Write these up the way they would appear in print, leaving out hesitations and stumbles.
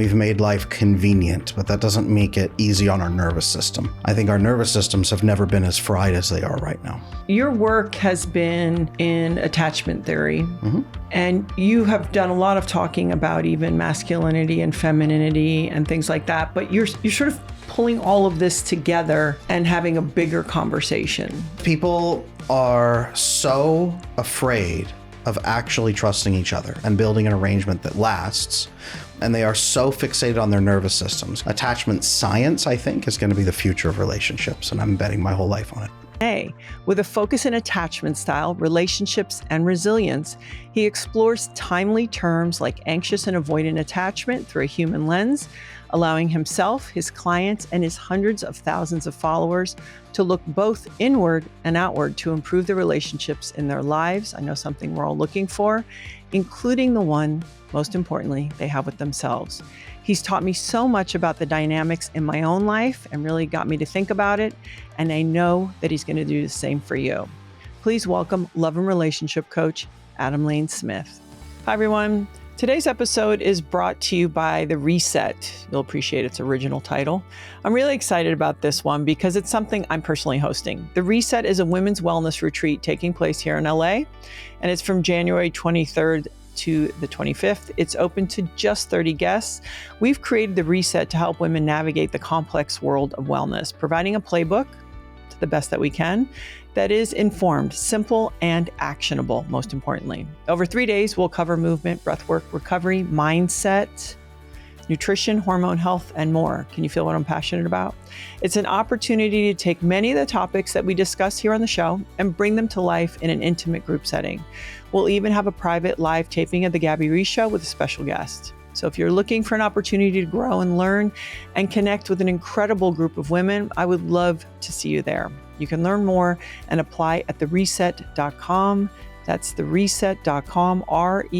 we've made life convenient, but that doesn't make it easy on our nervous system. I think our nervous systems have never been as fried as they are right now. Your work has been in attachment theory, and you have done a lot of talking about even masculinity and femininity and things like that, but you're sort of pulling all of this together and having a bigger conversation. People are so afraid of actually trusting each other and building an arrangement that lasts. And they are so fixated on their nervous systems. Attachment science, I think, is going to be the future of relationships, and I'm betting my whole life on it. With a focus in attachment style, relationships, and resilience, he explores timely terms like anxious and avoidant attachment through a human lens, allowing himself, his clients, and his hundreds of thousands of followers to look both inward and outward to improve the relationships in their lives. I know something we're all looking for, including the one, most importantly, they have with themselves. He's taught me so much about the dynamics in my own life and really got me to think about it. And I know that he's going to do the same for you. Please welcome love and relationship coach, Adam Lane Smith. Hi, everyone. Today's episode is brought to you by The Reset. You'll appreciate its original title. I'm really excited about this one because it's something I'm personally hosting. The Reset is a women's wellness retreat taking place here in LA, and it's from January 23rd to the 25th. It's open to just 30 guests. We've created The Reset to help women navigate the complex world of wellness, providing a playbook to the best that we can that is informed, simple, and actionable, most importantly. Over 3 days, we'll cover movement, breathwork, recovery, mindset, nutrition, hormone health, and more. Can you feel what I'm passionate about? It's an opportunity to take many of the topics that we discuss here on the show and bring them to life in an intimate group setting. We'll even have a private live taping of the Gabby Reese show with a special guest. So if you're looking for an opportunity to grow and learn and connect with an incredible group of women, I would love to see you there. You can learn more and apply at thereset.com. That's thereset.com, REECET.com.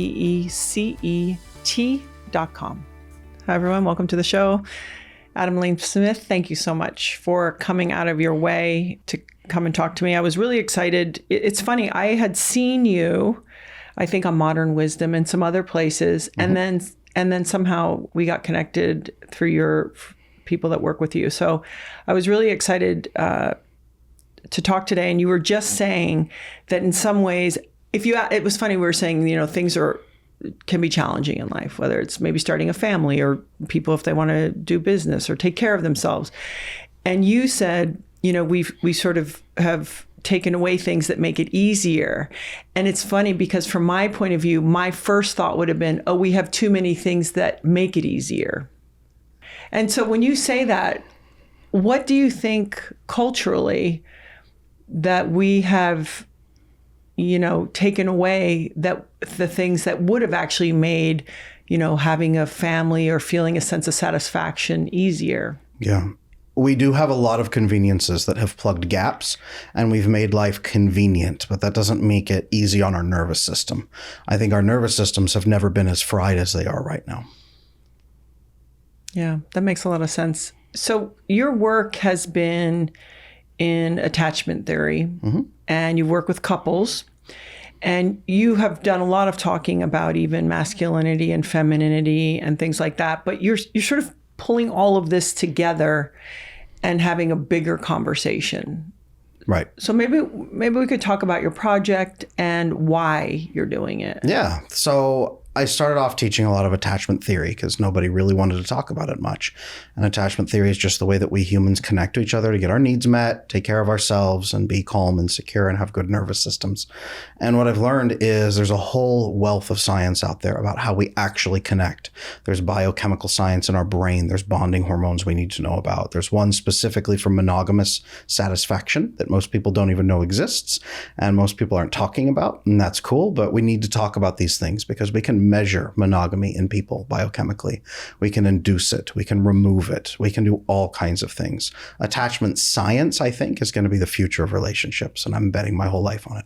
Hi, everyone. Welcome to the show. Adam Lane Smith, thank you so much for coming out of your way to come and talk to me. I was really excited. It's funny. I had seen you, I think, on Modern Wisdom and some other places. And then somehow we got connected through your people that work with you. So I was really excited to talk today. And you were just saying that in some ways, it was funny, we were saying, things can be challenging in life, whether it's maybe starting a family or people if they want to do business or take care of themselves. And you said, we sort of have taken away things that make it easier. And it's funny because from my point of view, my first thought would have been, we have too many things that make it easier. And so when you say that, what do you think culturally that we have, taken away, that the things that would have actually made, having a family or feeling a sense of satisfaction easier? Yeah. We do have a lot of conveniences that have plugged gaps, and we've made life convenient, but that doesn't make it easy on our nervous system. I think our nervous systems have never been as fried as they are right now. Yeah, that makes a lot of sense. So your work has been in attachment theory, and you work with couples, and you have done a lot of talking about even masculinity and femininity and things like that, but you're sort of pulling all of this together and having a bigger conversation. Right. So maybe we could talk about your project and why you're doing it. Yeah. So I started off teaching a lot of attachment theory because nobody really wanted to talk about it much. And attachment theory is just the way that we humans connect to each other to get our needs met, take care of ourselves, and be calm and secure and have good nervous systems. And what I've learned is there's a whole wealth of science out there about how we actually connect. There's biochemical science in our brain. There's bonding hormones we need to know about. There's one specifically for monogamous satisfaction that most people don't even know exists and most people aren't talking about. And that's cool, but we need to talk about these things because we can measure monogamy in people biochemically. We can induce it. We can remove it. We can do all kinds of things. Attachment science, I think, is going to be the future of relationships, and I'm betting my whole life on it.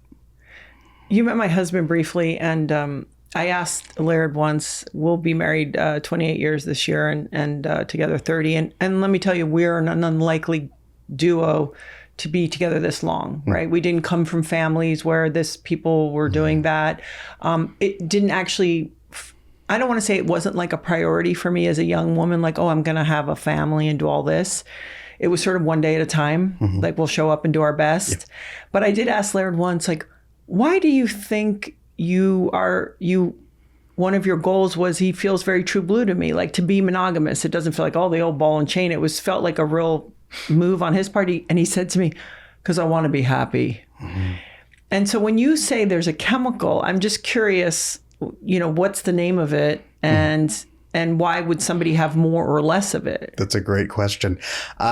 You met my husband briefly, and I asked Laird once, we'll be married 28 years this year and together 30. And let me tell you, we're an unlikely duo to be together this long, right? We didn't come from families where people were doing that. It didn't actually I don't want to say it wasn't like a priority for me as a young woman, like, oh, I'm going to have a family and do all this. It was sort of one day at a time, like we'll show up and do our best. Yeah. But I did ask Laird once, like, why do you think one of your goals was, he feels very true blue to me, like to be monogamous. It doesn't feel like, oh, the old ball and chain. It felt like a real move on his part. And he said to me, because I want to be happy. Mm-hmm. And so when you say there's a chemical, I'm just curious, what's the name of it? And why would somebody have more or less of it? That's a great question.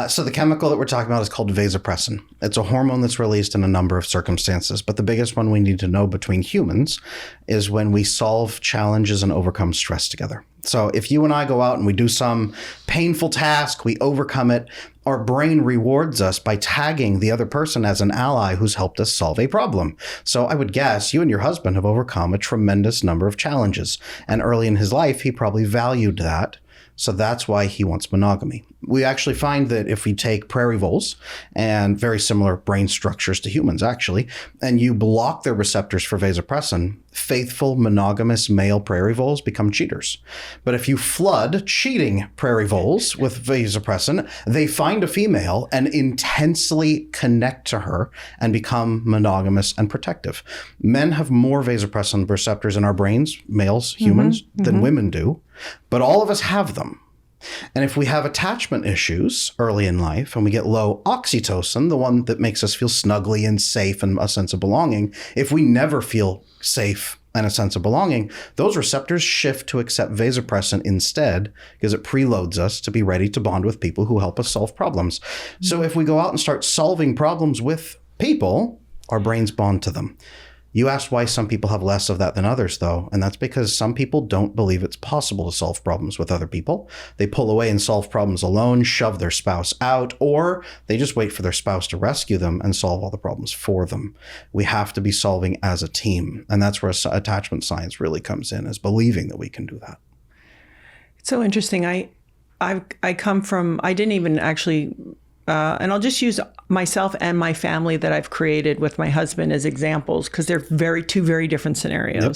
So the chemical that we're talking about is called vasopressin. It's a hormone that's released in a number of circumstances, but the biggest one we need to know between humans is when we solve challenges and overcome stress together. So if you and I go out and we do some painful task, we overcome it, our brain rewards us by tagging the other person as an ally who's helped us solve a problem. So I would guess you and your husband have overcome a tremendous number of challenges. And early in his life, he probably valued that. So that's why he wants monogamy. We actually find that if we take prairie voles, and very similar brain structures to humans actually, and you block their receptors for vasopressin, faithful monogamous male prairie voles become cheaters. But if you flood cheating prairie voles with vasopressin, they find a female and intensely connect to her and become monogamous and protective. Men have more vasopressin receptors in our brains, males, humans, than women do, but all of us have them. And if we have attachment issues early in life and we get low oxytocin, the one that makes us feel snuggly and safe and a sense of belonging, if we never feel safe and a sense of belonging, those receptors shift to accept vasopressin instead because it preloads us to be ready to bond with people who help us solve problems. So if we go out and start solving problems with people, our brains bond to them. You asked why some people have less of that than others, though, and that's because some people don't believe it's possible to solve problems with other people. They pull away and solve problems alone, shove their spouse out, or they just wait for their spouse to rescue them and solve all the problems for them. We have to be solving as a team, and that's where attachment science really comes in, is believing that we can do that. It's so interesting. I come from, I didn't even actually... and I'll just use myself and my family that I've created with my husband as examples, because they're two very different scenarios. Yep.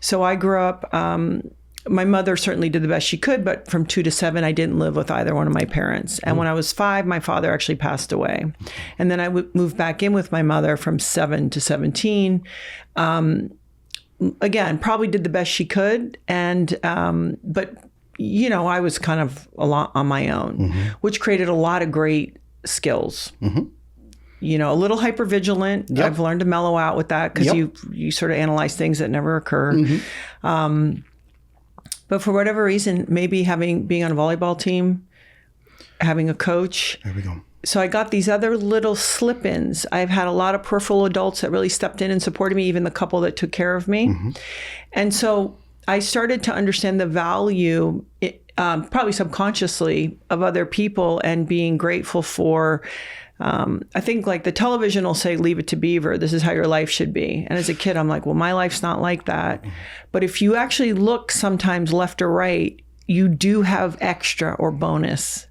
So I grew up, my mother certainly did the best she could, but from 2 to 7, I didn't live with either one of my parents. And when I was 5, my father actually passed away. And then I moved back in with my mother from 7 to 17. Again, probably did the best she could. And, but I was kind of a lot on my own, which created a lot of great skills. A little hypervigilant. Yep. I've learned to mellow out with that because you sort of analyze things that never occur. But for whatever reason, maybe being on a volleyball team, having a coach. There we go. So I got these other little slip-ins. I've had a lot of peripheral adults that really stepped in and supported me, even the couple that took care of me. And so I started to understand the value, probably subconsciously, of other people and being grateful for, I think like the television will say, leave it to Beaver. This is how your life should be. And as a kid, I'm like, well, my life's not like that. But if you actually look sometimes left or right, you do have extra or bonus.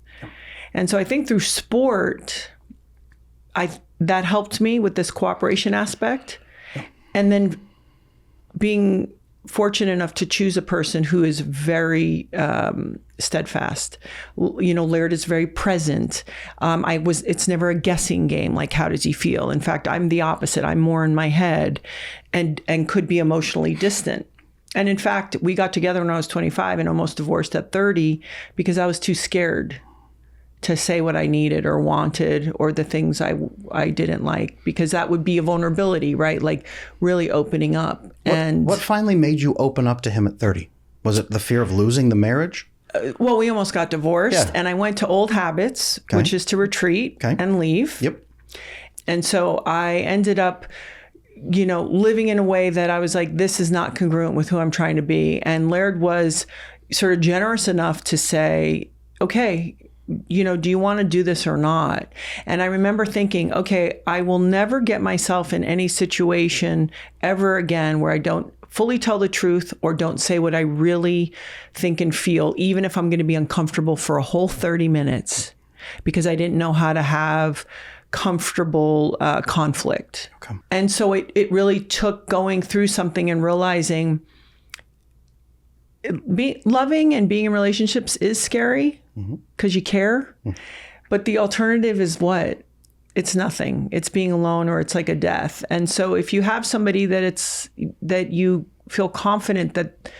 And so I think through sport, that helped me with this cooperation aspect. And then being fortunate enough to choose a person who is very steadfast. Laird is very present. It's never a guessing game, like how does he feel? In fact, I'm the opposite. I'm more in my head and could be emotionally distant. And in fact, we got together when I was 25 and almost divorced at 30 because I was too scared to say what I needed or wanted or the things I didn't like, because that would be a vulnerability, right? Like really opening up. What finally made you open up to him at 30? Was it the fear of losing the marriage? Well, we almost got divorced and I went to old habits, which is to retreat and leave. Yep. And so I ended up, living in a way that I was like, this is not congruent with who I'm trying to be. And Laird was sort of generous enough to say, okay, do you want to do this or not? And I remember thinking, okay, I will never get myself in any situation ever again where I don't fully tell the truth or don't say what I really think and feel, even if I'm going to be uncomfortable for a whole 30 minutes, because I didn't know how to have comfortable conflict. Okay. And so it really took going through something and realizing loving and being in relationships is scary because you care. But the alternative is what? It's nothing. It's being alone, or it's like a death. And so if you have somebody that you feel confident that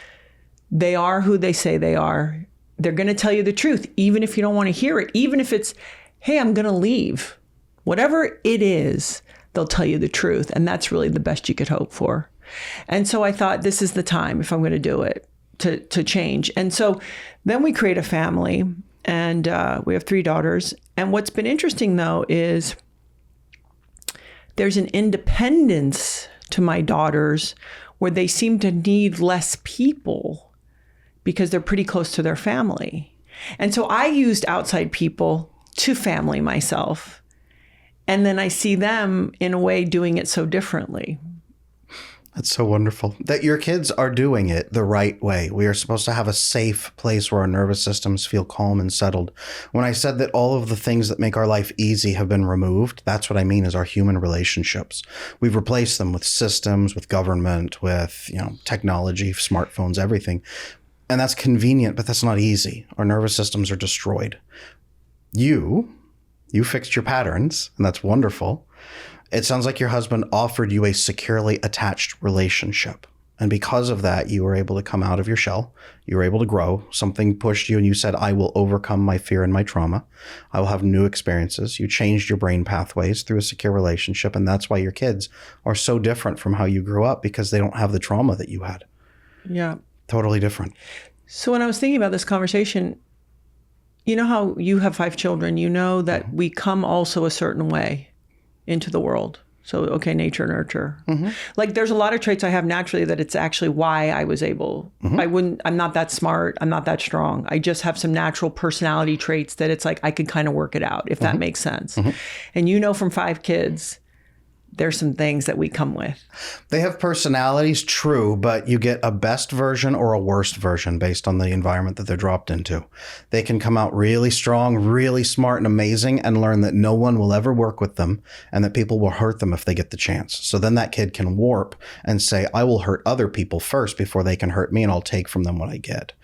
they are who they say they are, they're going to tell you the truth, even if you don't want to hear it, even if it's, hey, I'm going to leave. Whatever it is, they'll tell you the truth. And that's really the best you could hope for. And so I thought, this is the time, if I'm going to do it, to change. And so then we create a family, and we have 3 daughters. And what's been interesting, though, is there's an independence to my daughters where they seem to need less people because they're pretty close to their family. And so I used outside people to family myself. And then I see them in a way doing it so differently. That's so wonderful that your kids are doing it the right way. We are supposed to have a safe place where our nervous systems feel calm and settled. When I said that all of the things that make our life easy have been removed, that's what I mean is our human relationships. We've replaced them with systems, with government, with, technology, smartphones, everything. And that's convenient, but that's not easy. Our nervous systems are destroyed. You fixed your patterns, and that's wonderful. It sounds like your husband offered you a securely attached relationship. And because of that, you were able to come out of your shell. You were able to grow. Something pushed you and you said, I will overcome my fear and my trauma. I will have new experiences. You changed your brain pathways through a secure relationship. And that's why your kids are so different from how you grew up, because they don't have the trauma that you had. Yeah. Totally different. So when I was thinking about this conversation, you know how you have 5 children, you know that we come also a certain way into the world. So, okay, nature, nurture. Like there's a lot of traits I have naturally that it's actually why I was able. I'm not that smart. I'm not that strong. I just have some natural personality traits that it's like I could kind of work it out, if that makes sense. And from 5 kids, there's some things that we come with. They have personalities, true, but you get a best version or a worst version based on the environment that they're dropped into. They can come out really strong, really smart and amazing, and learn that no one will ever work with them and that people will hurt them if they get the chance. So then that kid can warp and say, I will hurt other people first before they can hurt me, and I'll take from them what I get.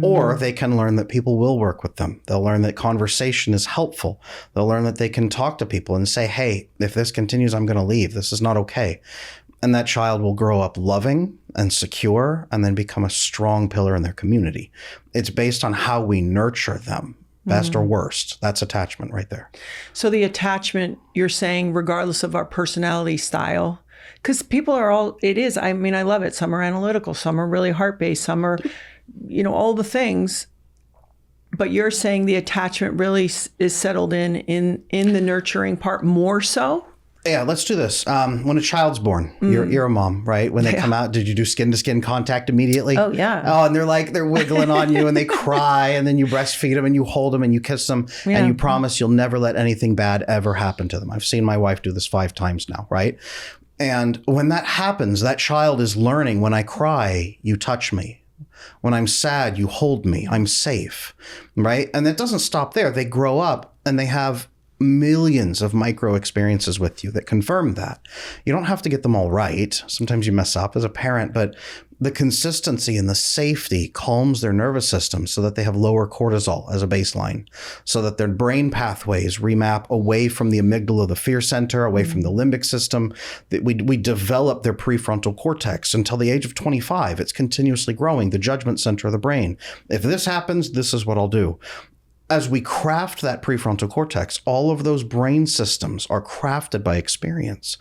Or they can learn that people will work with them. They'll learn that conversation is helpful. They'll learn that they can talk to people and say, hey, if this continues, I'm going to leave. This is not okay. And that child will grow up loving and secure and then become a strong pillar in their community. It's based on how we nurture them, best or worst. That's attachment right there. So the attachment, you're saying, regardless of our personality style, because people are all, it is, I mean, I love it. Some are analytical, some are really heart-based, some are, all the things. But you're saying the attachment really is settled in the nurturing part more so? Yeah, let's do this. When a child's born, you're a mom, right? When they come out, did you do skin-to-skin contact immediately? Oh, yeah. Oh, and they're wiggling on you and they cry, and then you breastfeed them and you hold them and you kiss them and you promise you'll never let anything bad ever happen to them. I've seen my wife do this 5 times now, right? And when that happens, that child is learning, when I cry, you touch me. When I'm sad, you hold me. I'm safe, right? And it doesn't stop there. They grow up and they have millions of micro experiences with you that confirm that. You don't have to get them all right. Sometimes you mess up as a parent, but the consistency and the safety calms their nervous system so that they have lower cortisol as a baseline, so that their brain pathways remap away from the amygdala, the fear center, away from the limbic system. We develop their prefrontal cortex until the age of 25. It's continuously growing, the judgment center of the brain. If this happens, this is what I'll do. As we craft that prefrontal cortex, all of those brain systems are crafted by experience.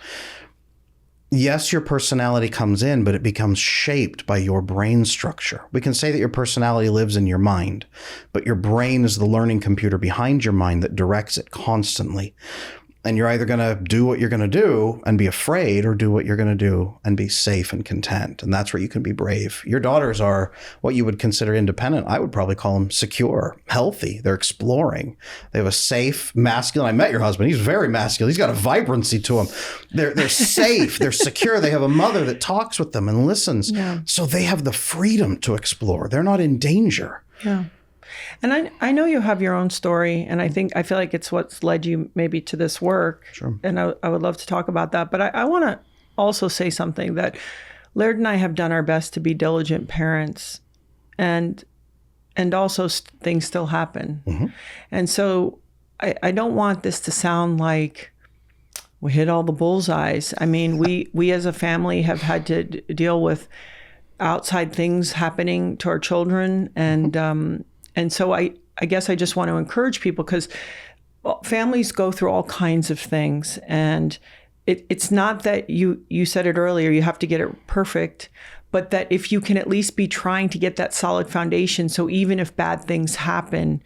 Yes, your personality comes in, but it becomes shaped by your brain structure. We can say that your personality lives in your mind, but your brain is the learning computer behind your mind that directs it constantly. And you're either going to do what you're going to do and be afraid, or do what you're going to do and be safe and content. And that's where you can be brave. Your daughters are what you would consider independent. I would probably call them secure, healthy. They're exploring. They have a safe, masculine. I met your husband. He's very masculine. He's got a vibrancy to him. They're safe. They're secure. They have a mother that talks with them and listens. Yeah. So they have the freedom to explore. They're not in danger. Yeah. And I know you have your own story, and I feel like it's what's led you maybe to this work. Sure. And I would love to talk about that. But I want to also say something that Laird and I have done our best to be diligent parents and also things still happen. Mm-hmm. And so I don't want this to sound like we hit all the bullseyes. I mean, we as a family have had to deal with outside things happening to our children. And so I guess I just want to encourage people, because families go through all kinds of things. And it's not that you said it earlier, you have to get it perfect, but that if you can at least be trying to get that solid foundation, so even if bad things happen,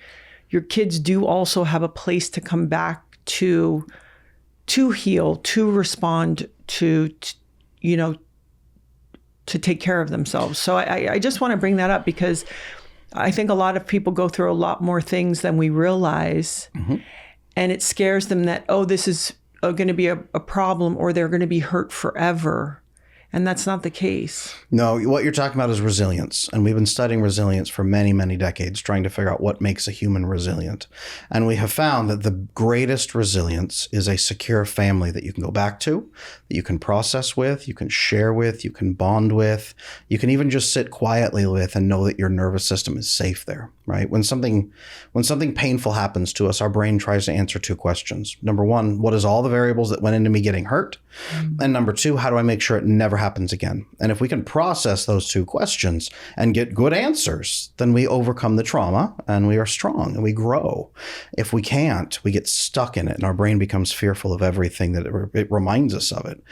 your kids do also have a place to come back to heal, to respond, to take care of themselves. So I just want to bring that up, because I think a lot of people go through a lot more things than we realize. Mm-hmm. And it scares them that, oh, this is going to be a problem, or they're going to be hurt forever. And that's not the case. No, what you're talking about is resilience. And we've been studying resilience for many, many decades, trying to figure out what makes a human resilient. And we have found that the greatest resilience is a secure family that you can go back to, that you can process with, you can share with, you can bond with, you can even just sit quietly with and know that your nervous system is safe there, right? When something painful happens to us, our brain tries to answer two questions. Number one, what is all the variables that went into me getting hurt? Mm-hmm. And number two, how do I make sure it never happens again? And if we can process those two questions and get good answers, then we overcome the trauma and we are strong and we grow. If we can't, we get stuck in it and our brain becomes fearful of everything that it reminds us of it.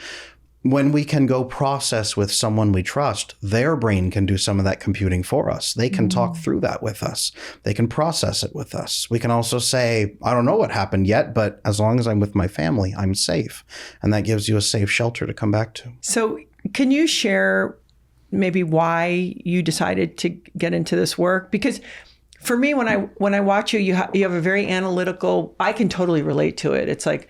When we can go process with someone we trust, their brain can do some of that computing for us. They can talk through that with us. They can process it with us. We can also say, I don't know what happened yet, but as long as I'm with my family, I'm safe. And that gives you a safe shelter to come back to. So can you share maybe why you decided to get into this work? Because for me, when I watch you, you have a very analytical, I can totally relate to it. It's like,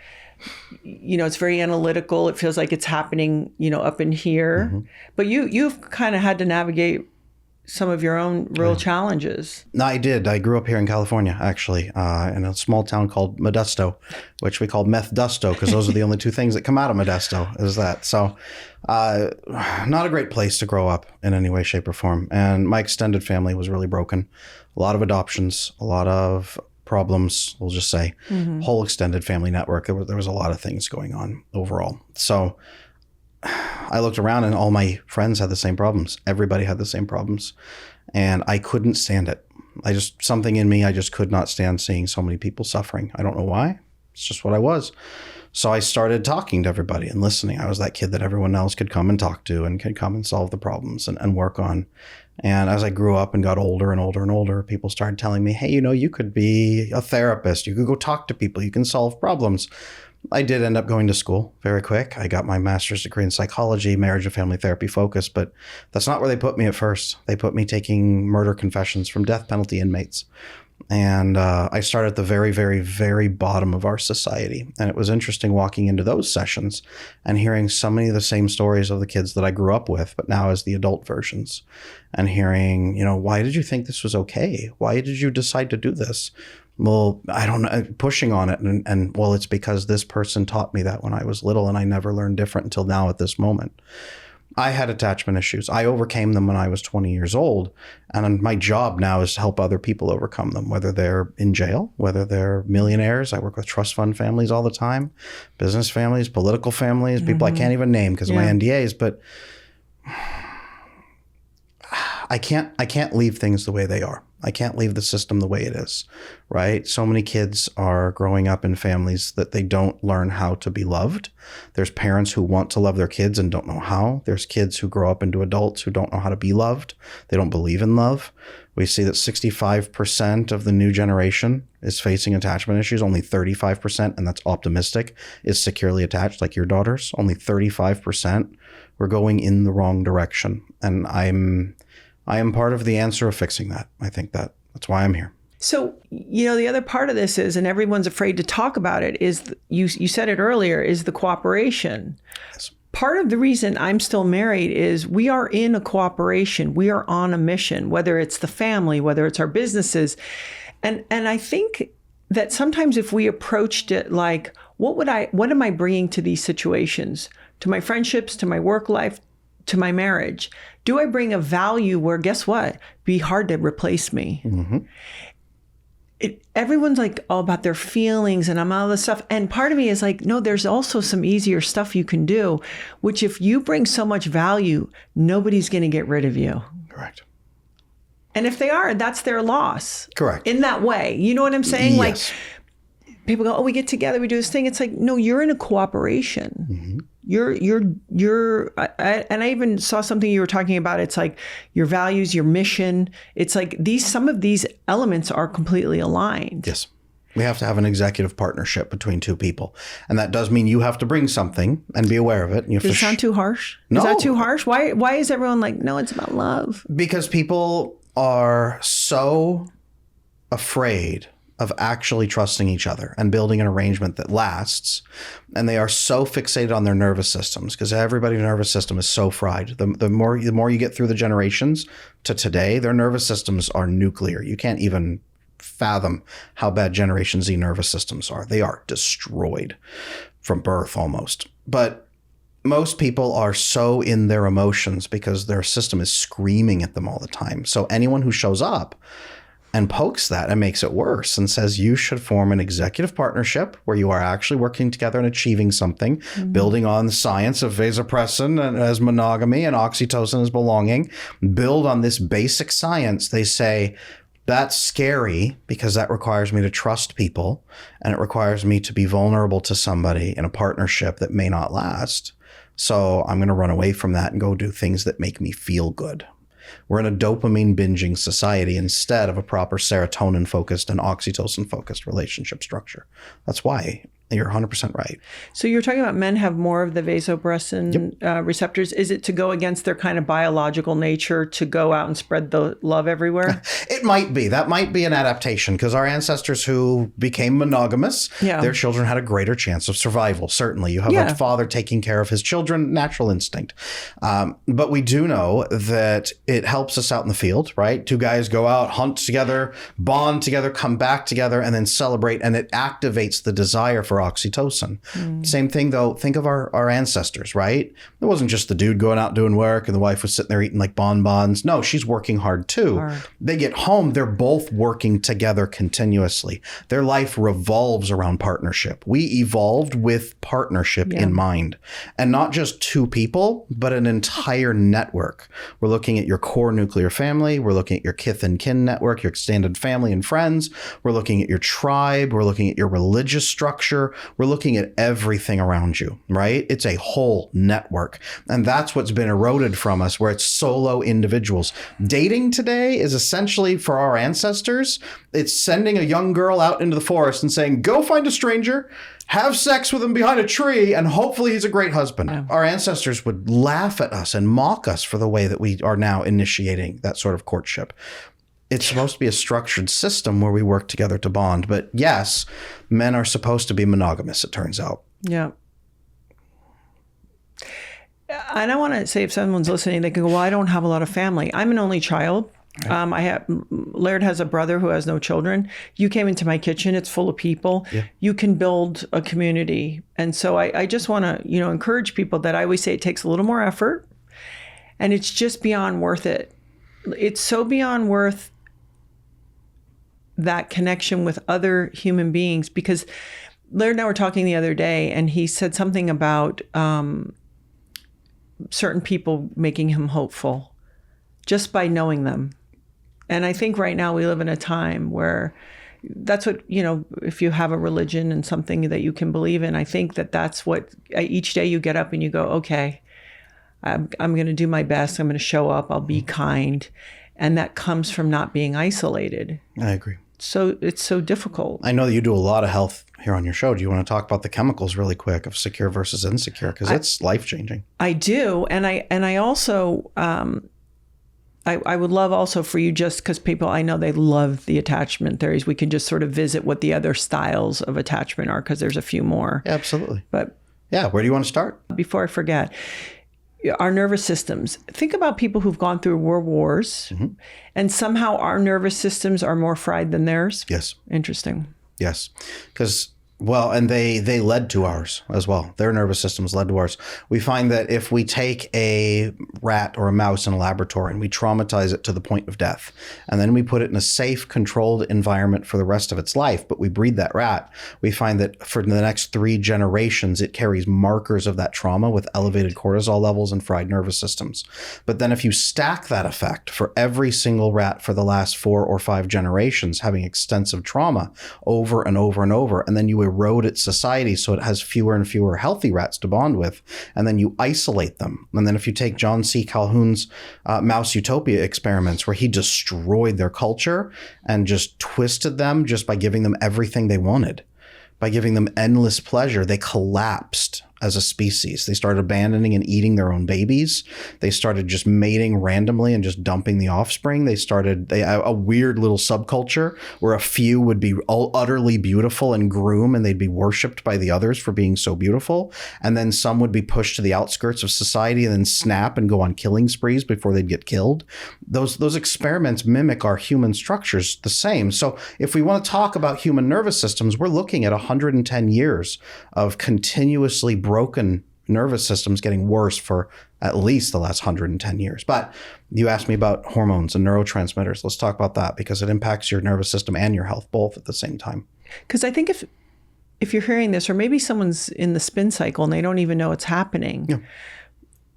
it's very analytical. It feels like it's happening, up in here. Mm-hmm. But you've kind of had to navigate some of your own real challenges. No, I did. I grew up here in California, actually, in a small town called Modesto, which we call Meth Dusto, because those are the only two things that come out of Modesto, is that. So not a great place to grow up in any way, shape, or form. And my extended family was really broken. A lot of adoptions, a lot of problems, we'll just say. Mm-hmm. Whole extended family network. There was a lot of things going on overall. So I looked around and all my friends had the same problems. Everybody had the same problems. And I couldn't stand it. Something in me, I just could not stand seeing so many people suffering. I don't know why. It's just what I was. So I started talking to everybody and listening. I was that kid that everyone else could come and talk to and could come and solve the problems and work on. And as I grew up and got older and older and older, people started telling me, hey, you could be a therapist. You could go talk to people. You can solve problems. I did end up going to school very quick. I got my master's degree in psychology, marriage and family therapy focus, but that's not where they put me at first. They put me taking murder confessions from death penalty inmates. And I started at the very, very, very bottom of our society. And it was interesting walking into those sessions and hearing so many of the same stories of the kids that I grew up with, but now as the adult versions. And hearing, why did you think this was okay? Why did you decide to do this? Well, I don't know, pushing on it. And well, it's because this person taught me that when I was little and I never learned different until now at this moment. I had attachment issues. I overcame them when I was 20 years old. And my job now is to help other people overcome them, whether they're in jail, whether they're millionaires. I work with trust fund families all the time, business families, political families, people I can't even name because of my NDAs. But I can't leave things the way they are. I can't leave the system the way it is, right? So many kids are growing up in families that they don't learn how to be loved. There's parents who want to love their kids and don't know how. There's kids who grow up into adults who don't know how to be loved. They don't believe in love. We see that 65% of the new generation is facing attachment issues. Only 35%, and that's optimistic, is securely attached, like your daughters. Only 35%. We're going in the wrong direction. And I am part of the answer of fixing that. I think that's why I'm here. So, the other part of this is, and everyone's afraid to talk about it, is you said it earlier, is the cooperation. Yes. Part of the reason I'm still married is we are in a cooperation. We are on a mission, whether it's the family, whether it's our businesses. And I think that sometimes if we approached it like, what am I bringing to these situations, to my friendships, to my work life, to my marriage? Do I bring a value where, guess what? Be hard to replace me. Mm-hmm. Everyone's like all about their feelings and all this stuff. And part of me is like, no, there's also some easier stuff you can do, which if you bring so much value, nobody's going to get rid of you. Correct. And if they are, that's their loss. Correct. In that way. You know what I'm saying? Yes. Like people go, oh, we get together, we do this thing. It's like, no, you're in a cooperation. Mm-hmm. And I even saw something you were talking about. It's like your values, your mission. It's like some of these elements are completely aligned. Yes. We have to have an executive partnership between two people. And that does mean you have to bring something and be aware of it. And you have Does it sound too harsh? No. Is that too harsh? Why is everyone like, no, it's about love? Because people are so afraid of actually trusting each other and building an arrangement that lasts. And they are so fixated on their nervous systems because everybody's nervous system is so fried. The more you get through the generations to today, their nervous systems are nuclear. You can't even fathom how bad Generation Z nervous systems are. They are destroyed from birth almost. But most people are so in their emotions because their system is screaming at them all the time. So anyone who shows up and pokes that and makes it worse and says you should form an executive partnership where you are actually working together and achieving something, building on the science of vasopressin and as monogamy and oxytocin as belonging, build on this basic science. They say, that's scary because that requires me to trust people and it requires me to be vulnerable to somebody in a partnership that may not last. So I'm going to run away from that and go do things that make me feel good. We're in a dopamine binging society instead of a proper serotonin focused and oxytocin focused relationship structure. That's why you're 100% right. So you're talking about men have more of the vasopressin receptors. Is it to go against their kind of biological nature to go out and spread the love everywhere? It might be. That might be an adaptation because our ancestors who became monogamous, their children had a greater chance of survival. Certainly. You have a father taking care of his children, natural instinct. But we do know that it helps us out in the field, right? Two guys go out, hunt together, bond together, come back together, and then celebrate. And it activates the desire for oxytocin. Same thing though, think of our ancestors, right? It wasn't just the dude going out doing work and the wife was sitting there eating like bonbons. No, she's working hard too. They get home, they're both working together continuously. Their life revolves around partnership. We evolved with partnership in mind. And not just two people, but an entire network. We're looking at your core nuclear family. We're looking at your kith and kin network, your extended family and friends. We're looking at your tribe. We're looking at your religious structure. We're looking at everything around you, right? It's a whole network. And that's what's been eroded from us, where it's solo individuals. Dating today is essentially, for our ancestors, it's sending a young girl out into the forest and saying, go find a stranger, have sex with him behind a tree, and hopefully he's a great husband. Our ancestors would laugh at us and mock us for the way that we are now initiating that sort of courtship. It's supposed to be a structured system where we work together to bond. But yes, men are supposed to be monogamous, it turns out. Yeah. And I want to say, if someone's listening, they can go, well, I don't have a lot of family. I'm an only child. Right. Laird has a brother who has no children. You came into my kitchen. It's full of people. Yeah. You can build a community. And so I just want to, encourage people that I always say it takes a little more effort and it's just beyond worth it. It's so beyond worth that connection with other human beings, because Laird and I were talking the other day and he said something about certain people making him hopeful just by knowing them. And I think right now we live in a time where that's what, if you have a religion and something that you can believe in, I think that's what each day you get up and you go, okay, I'm going to do my best. I'm going to show up. I'll be kind. And that comes from not being isolated. I agree. So it's so difficult. I know that you do a lot of health here on your show. Do you want to talk about the chemicals really quick of secure versus insecure? Because it's life-changing. I do. And I also, I would love also for you, just because people, I know they love the attachment theories. We can just sort of visit what the other styles of attachment are, because there's a few more. Yeah, absolutely. But yeah, where do you want to start? Before I forget, our nervous systems. Think about people who've gone through world wars, and somehow our nervous systems are more fried than theirs. Yes. Interesting. Yes. Because Well, and they led to ours as well. Their nervous systems led to ours. We find that if we take a rat or a mouse in a laboratory and we traumatize it to the point of death, and then we put it in a safe, controlled environment for the rest of its life, but we breed that rat, we find that for the next 3 generations, it carries markers of that trauma with elevated cortisol levels and fried nervous systems. But then if you stack that effect for every single rat for the last 4 or 5 generations having extensive trauma over and over and over, and then you erode its society so it has fewer and fewer healthy rats to bond with, and then you isolate them. And then if you take John C. Calhoun's Mouse Utopia experiments, where he destroyed their culture and just twisted them just by giving them everything they wanted, by giving them endless pleasure, they collapsed as a species. They started abandoning and eating their own babies. They started just mating randomly and just dumping the offspring. They a weird little subculture where a few would be all utterly beautiful and groom, and they'd be worshipped by the others for being so beautiful. And then some would be pushed to the outskirts of society and then snap and go on killing sprees before they'd get killed. Those experiments mimic our human structures the same. So if we want to talk about human nervous systems, we're looking at 110 years of continuously broken nervous systems getting worse for at least the last 110 years. But you asked me about hormones and neurotransmitters. Let's talk about that because it impacts your nervous system and your health both at the same time. Because I think if you're hearing this, or maybe someone's in the spin cycle and they don't even know it's happening, yeah.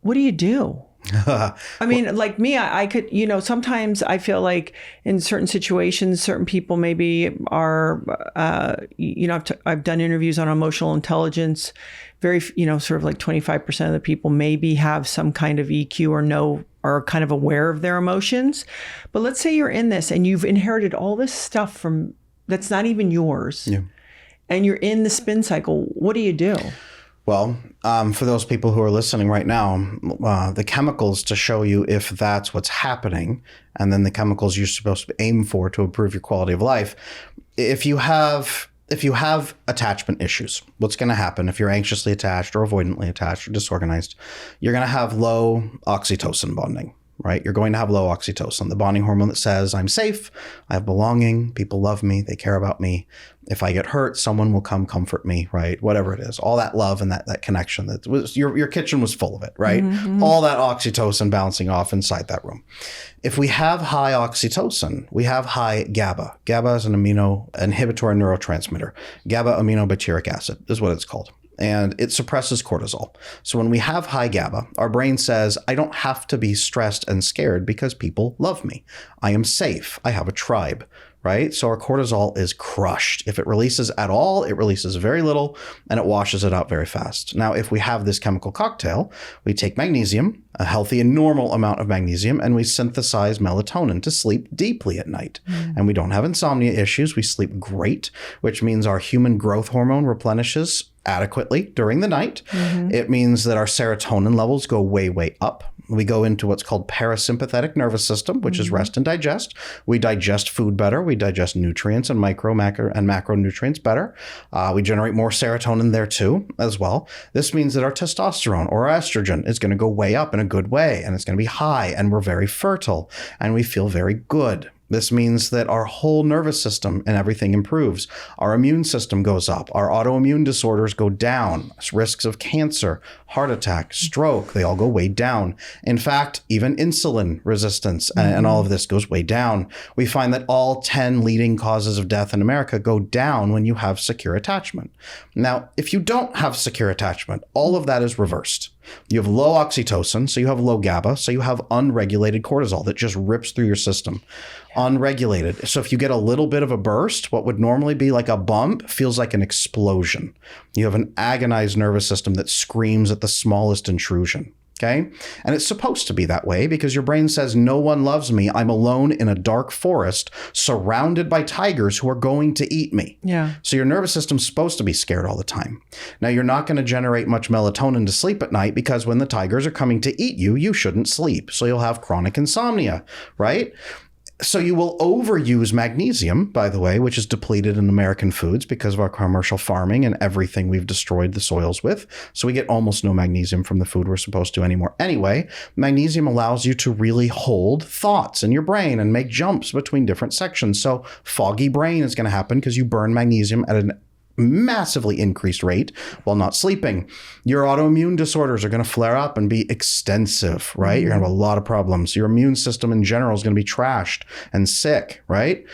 What do you do? I mean, like me, I could, sometimes I feel like in certain situations, certain people maybe are, I've done interviews on emotional intelligence, very, sort of like 25% of the people maybe have some kind of EQ or are kind of aware of their emotions. But let's say you're in this and you've inherited all this stuff that's not even yours, yeah. And you're in the spin cycle. What do you do? Well, for those people who are listening right now, the chemicals to show you if that's what's happening, and then the chemicals you're supposed to aim for to improve your quality of life. If you have attachment issues, what's going to happen if you're anxiously attached or avoidantly attached or disorganized, you're going to have low oxytocin bonding. Right? You're going to have low oxytocin, the bonding hormone that says, I'm safe, I have belonging, people love me, they care about me. If I get hurt, someone will come comfort me, right? Whatever it is, all that love and that connection that was your kitchen was full of it, right? Mm-hmm. All that oxytocin bouncing off inside that room. If we have high oxytocin, we have high GABA. GABA is an inhibitory neurotransmitter. GABA aminobutyric acid is what it's called. And it suppresses cortisol. So when we have high GABA, our brain says, I don't have to be stressed and scared because people love me. I am safe. I have a tribe, right? So our cortisol is crushed. If it releases at all, it releases very little and it washes it out very fast. Now, if we have this chemical cocktail, we take magnesium, a healthy and normal amount of magnesium, and we synthesize melatonin to sleep deeply at night. And we don't have insomnia issues. We sleep great, which means our human growth hormone replenishes adequately during the night. Mm-hmm. It means that our serotonin levels go way, way up. We go into what's called parasympathetic nervous system, which is rest and digest. We digest food better. We digest nutrients and macronutrients better. We generate more serotonin there too, as well. This means that our testosterone or our estrogen is going to go way up in a good way, and it's going to be high, and we're very fertile, and we feel very good. This means that our whole nervous system and everything improves. Our immune system goes up. Our autoimmune disorders go down. Risks of cancer, heart attack, stroke, they all go way down. In fact, even insulin resistance and all of this goes way down. We find that all 10 leading causes of death in America go down when you have secure attachment. Now, if you don't have secure attachment, all of that is reversed. You have low oxytocin, so you have low GABA, so you have unregulated cortisol that just rips through your system. Unregulated. So if you get a little bit of a burst, what would normally be like a bump feels like an explosion. You have an agonized nervous system that screams at the smallest intrusion. Okay. And it's supposed to be that way because your brain says, no one loves me. I'm alone in a dark forest surrounded by tigers who are going to eat me. Yeah. So your nervous system's supposed to be scared all the time. Now, you're not going to generate much melatonin to sleep at night because when the tigers are coming to eat you, you shouldn't sleep. So you'll have chronic insomnia, right? So you will overuse magnesium, by the way, which is depleted in American foods because of our commercial farming and everything we've destroyed the soils with. So we get almost no magnesium from the food we're supposed to anymore. Anyway, magnesium allows you to really hold thoughts in your brain and make jumps between different sections. So foggy brain is going to happen because you burn magnesium at an massively increased rate while not sleeping. Your autoimmune disorders are going to flare up and be extensive, right? You're going to have a lot of problems. Your immune system in general is going to be trashed and sick, right?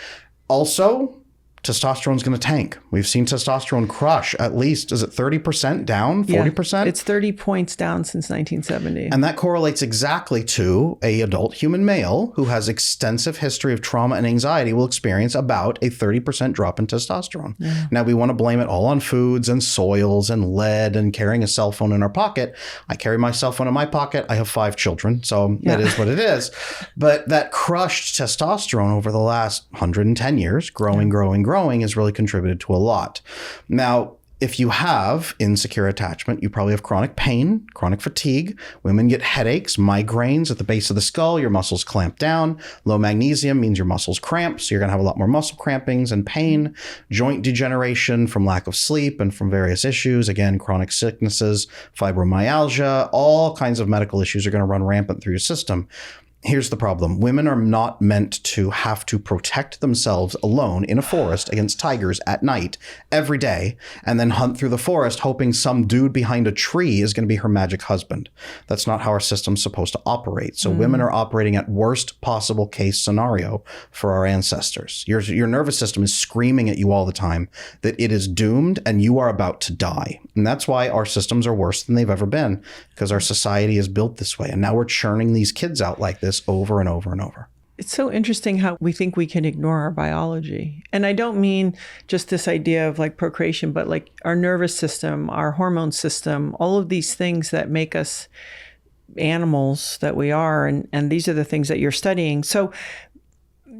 Also, testosterone is going to tank. We've seen testosterone crush at least, is it 30% down, 40%? Yeah, it's 30 points down since 1970. And that correlates exactly to a adult human male who has extensive history of trauma and anxiety will experience about a 30% drop in testosterone. Yeah. Now, we want to blame it all on foods and soils and lead and carrying a cell phone in our pocket. I carry my cell phone in my pocket. I have 5 children, so that is what it is. But that crushed testosterone over the last 110 years, growing has really contributed to a lot. Now, if you have insecure attachment, you probably have chronic pain, chronic fatigue. Women get headaches, migraines at the base of the skull. Your muscles clamp down. Low magnesium means your muscles cramp. So you're going to have a lot more muscle crampings and pain. Joint degeneration from lack of sleep and from various issues. Again, chronic sicknesses, fibromyalgia, all kinds of medical issues are going to run rampant through your system. Here's the problem. Women are not meant to have to protect themselves alone in a forest against tigers at night every day and then hunt through the forest hoping some dude behind a tree is going to be her magic husband. That's not how our system's supposed to operate. So women are operating at worst possible case scenario for our ancestors. Your nervous system is screaming at you all the time that it is doomed and you are about to die. And that's why our systems are worse than they've ever been, because our society is built this way. And now we're churning these kids out like this over and over and over. It's so interesting how we think we can ignore our biology. And I don't mean just this idea of like procreation, but like our nervous system, our hormone system, all of these things that make us animals that we are. And these are the things that you're studying. So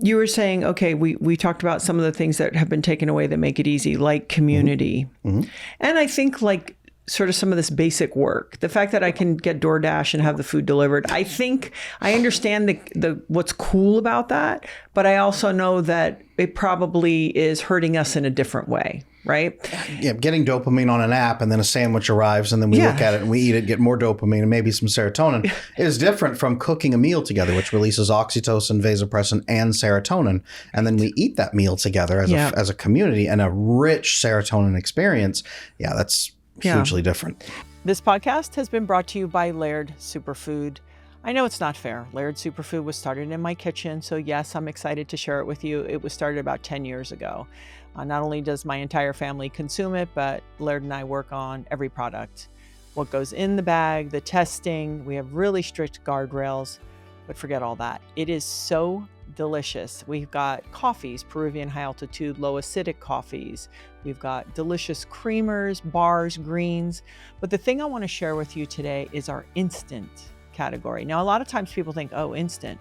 you were saying, okay, we talked about some of the things that have been taken away that make it easy, like community. Mm-hmm. And I think like sort of some of this basic work, the fact that I can get DoorDash and have the food delivered. I think I understand the what's cool about that, but I also know that it probably is hurting us in a different way, right? Yeah, getting dopamine on an app and then a sandwich arrives and then we look at it and we eat it, get more dopamine and maybe some serotonin is different from cooking a meal together, which releases oxytocin, vasopressin, and serotonin. And then we eat that meal together as a community and a rich serotonin experience. Yeah, that's hugely different. This podcast has been brought to you by Laird Superfood. I know it's not fair. Laird Superfood was started in my kitchen, so yes, I'm excited to share it with you. It was started about 10 years ago. Not only does my entire family consume it, but Laird and I work on every product. What goes in the bag, the testing, we have really strict guardrails, but forget all that. It is so delicious. We've got coffees, Peruvian high altitude, low acidic coffees. We've got delicious creamers, bars, greens. But the thing I want to share with you today is our instant category. Now, a lot of times people think, oh, instant.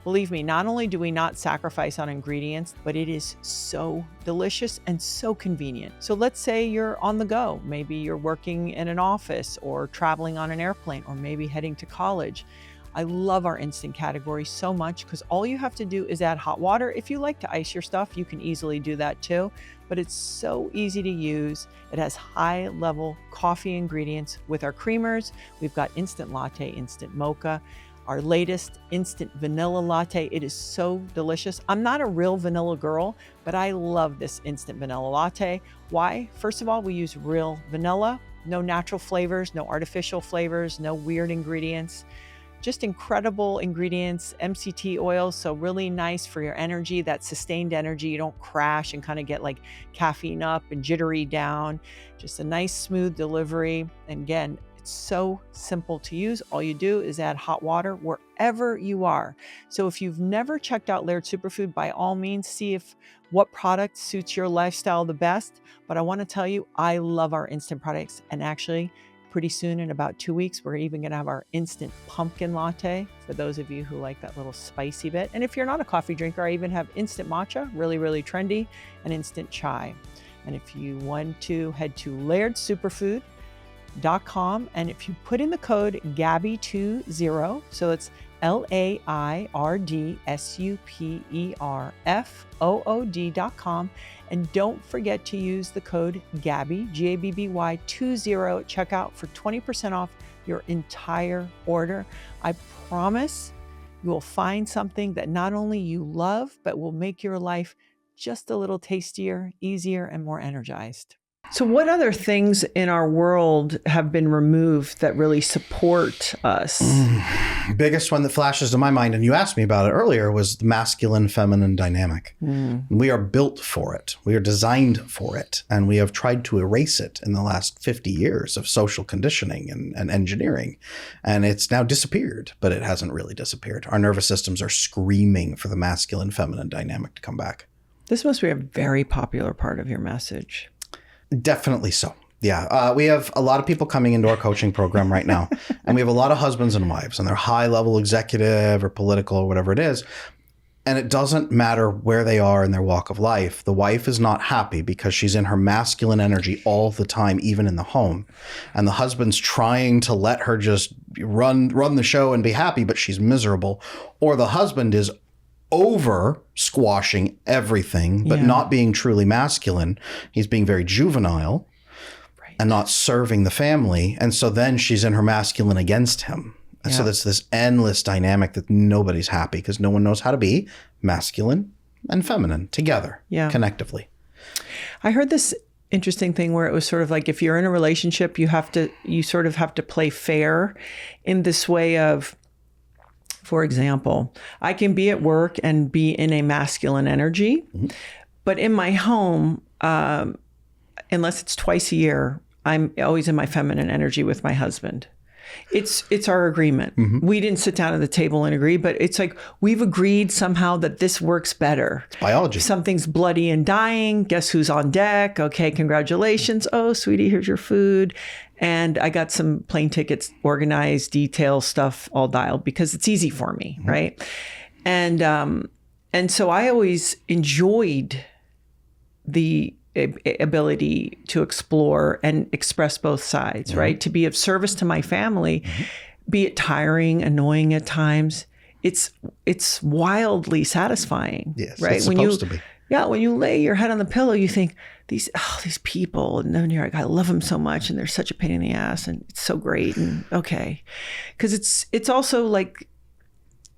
Believe me, not only do we not sacrifice on ingredients, but it is so delicious and so convenient. So let's say you're on the go. Maybe you're working in an office or traveling on an airplane or maybe heading to college. I love our instant category so much because all you have to do is add hot water. If you like to ice your stuff, you can easily do that too, but it's so easy to use. It has high level coffee ingredients with our creamers. We've got instant latte, instant mocha, our latest instant vanilla latte. It is so delicious. I'm not a real vanilla girl, but I love this instant vanilla latte. Why? First of all, we use real vanilla, no natural flavors, no artificial flavors, no weird ingredients. Just incredible ingredients, MCT oil, so really nice for your energy, that sustained energy. You don't crash and kind of get like caffeine up and jittery down. Just a nice, smooth delivery. And again, it's so simple to use. All you do is add hot water wherever you are. So if you've never checked out Laird Superfood, by all means, see what product suits your lifestyle the best. But I want to tell you, I love our instant products. And actually, pretty soon, in about 2 weeks, we're even going to have our instant pumpkin latte for those of you who like that little spicy bit. And if you're not a coffee drinker, I even have instant matcha, really, really trendy, and instant chai. And if you want to head to lairdsuperfood.com, and if you put in the code GABBY20, so it's LAIRDSUPERFOOD.com. And don't forget to use the code GABBY, GABBY 20 at checkout for 20% off your entire order. I promise you will find something that not only you love, but will make your life just a little tastier, easier, and more energized. So what other things in our world have been removed that really support us? Biggest one that flashes to my mind, and you asked me about it earlier, was the masculine-feminine dynamic. We are built for it. We are designed for it. And we have tried to erase it in the last 50 years of social conditioning and engineering. And it's now disappeared, but it hasn't really disappeared. Our nervous systems are screaming for the masculine-feminine dynamic to come back. This must be a very popular part of your message. Definitely so. Yeah. We have a lot of people coming into our coaching program right now, and we have a lot of husbands and wives, and they're high level executive or political or whatever it is. And it doesn't matter where they are in their walk of life. The wife is not happy because she's in her masculine energy all the time, even in the home. And the husband's trying to let her just run the show and be happy, but she's miserable. Or the husband is over squashing everything, but not being truly masculine. He's being very juvenile and not serving the family. And so then she's in her masculine against him. And so there's this endless dynamic that nobody's happy because no one knows how to be masculine and feminine together, connectively. I heard this interesting thing where it was sort of like, if you're in a relationship, you sort of have to play fair in this way of, for example, I can be at work and be in a masculine energy, but in my home, unless it's twice a year, I'm always in my feminine energy with my husband. It's our agreement. We didn't sit down at the table and agree, but it's like we've agreed somehow that this works better. It's biology. Something's bloody and dying. Guess who's on deck? Okay, congratulations. Oh, sweetie, here's your food. And I got some plane tickets organized, detail stuff all dialed because it's easy for me, right? And so I always enjoyed the ability to explore and express both sides, right? To be of service to my family, be it tiring, annoying at times. It's wildly satisfying, right? It's supposed to be. Yeah, when you lay your head on the pillow, you think these people, and then you're like, I love them so much, and they're such a pain in the ass, and it's so great, and okay, because it's also like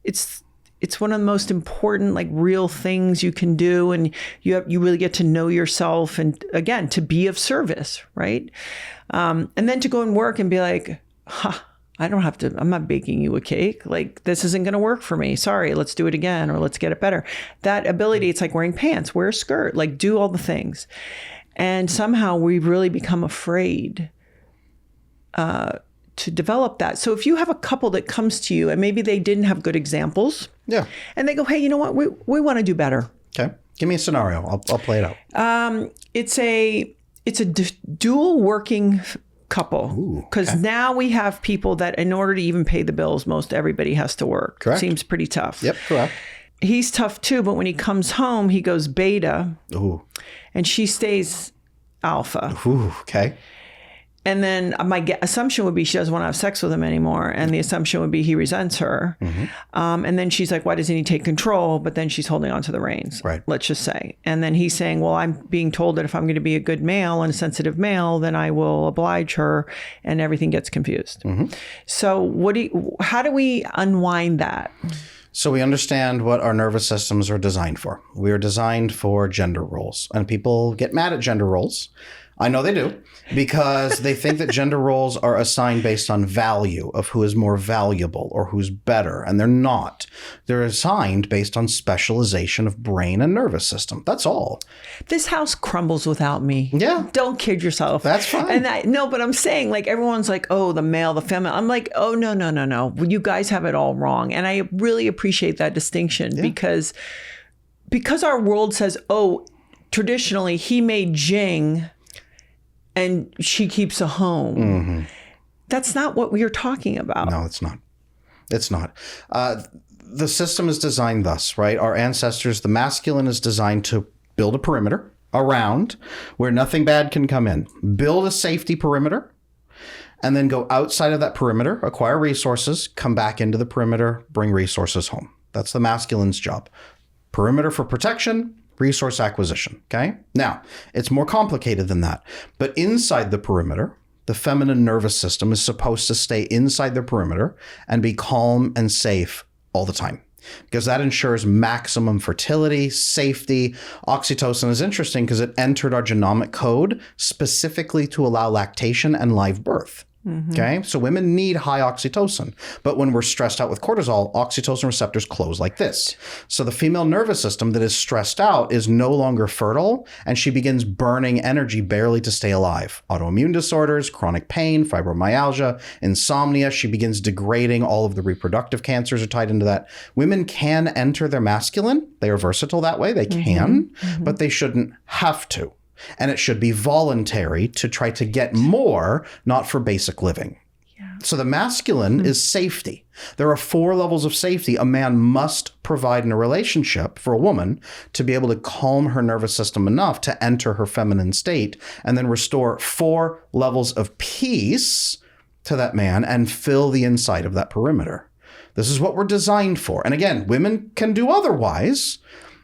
it's one of the most important, like, real things you can do, and you really get to know yourself, and again, to be of service, right? And then to go and work and be like, I don't have to, I'm not baking you a cake. Like, this isn't going to work for me. Sorry, let's do it again, or let's get it better. That ability, it's like wearing pants, wear a skirt, like, do all the things. And somehow we've really become afraid to develop that. So if you have a couple that comes to you and maybe they didn't have good examples, and they go, hey, you know what, we want to do better. Okay, give me a scenario. I'll play it out. It's a dual working couple, because now we have people that in order to even pay the bills, most everybody has to work. Correct. Seems pretty tough. Yep, correct. He's tough too, but when he comes home, he goes beta, and she stays alpha. Okay. And then my assumption would be she doesn't want to have sex with him anymore. And the assumption would be he resents her. And then she's like, why doesn't he take control? But then she's holding on to the reins, right? Let's just say. And then he's saying, well, I'm being told that if I'm going to be a good male and a sensitive male, then I will oblige her, and everything gets confused. So how do we unwind that? So we understand what our nervous systems are designed for. We are designed for gender roles, and people get mad at gender roles. I know they do, because they think that gender roles are assigned based on value of who is more valuable or who's better, and they're not. They're assigned based on specialization of brain and nervous system. That's all. This house crumbles without me. Yeah. Don't kid yourself. That's fine. And no, but I'm saying, like, everyone's like, oh, the male, the feminine. I'm like, oh, no. You guys have it all wrong. And I really appreciate that distinction because our world says, oh, traditionally he made Jing and she keeps a home. That's not what we are talking about. No, it's not. It's not. The system is designed thus, right? Our ancestors, the masculine is designed to build a perimeter around where nothing bad can come in. Build a safety perimeter, and then go outside of that perimeter, acquire resources, come back into the perimeter, bring resources home. That's the masculine's job. Perimeter for protection, resource acquisition, okay? Now, it's more complicated than that. But inside the perimeter, the feminine nervous system is supposed to stay inside the perimeter and be calm and safe all the time. because that ensures maximum fertility, safety. Oxytocin is interesting because it entered our genomic code specifically to allow lactation and live birth. Okay, so women need high oxytocin, but when we're stressed out with cortisol, oxytocin receptors close like this. So the female nervous system that is stressed out is no longer fertile, and she begins burning energy barely to stay alive. Autoimmune disorders, chronic pain, fibromyalgia, insomnia. She begins degrading. All of the reproductive cancers are tied into that. Women can enter their masculine. They are versatile that way. They can, but they shouldn't have to. And it should be voluntary to try to get more, not for basic living. Yeah. So the masculine is safety. There are 4 levels of safety a man must provide in a relationship for a woman to be able to calm her nervous system enough to enter her feminine state and then restore 4 levels of peace to that man and fill the inside of that perimeter. This is what we're designed for. And again, women can do otherwise.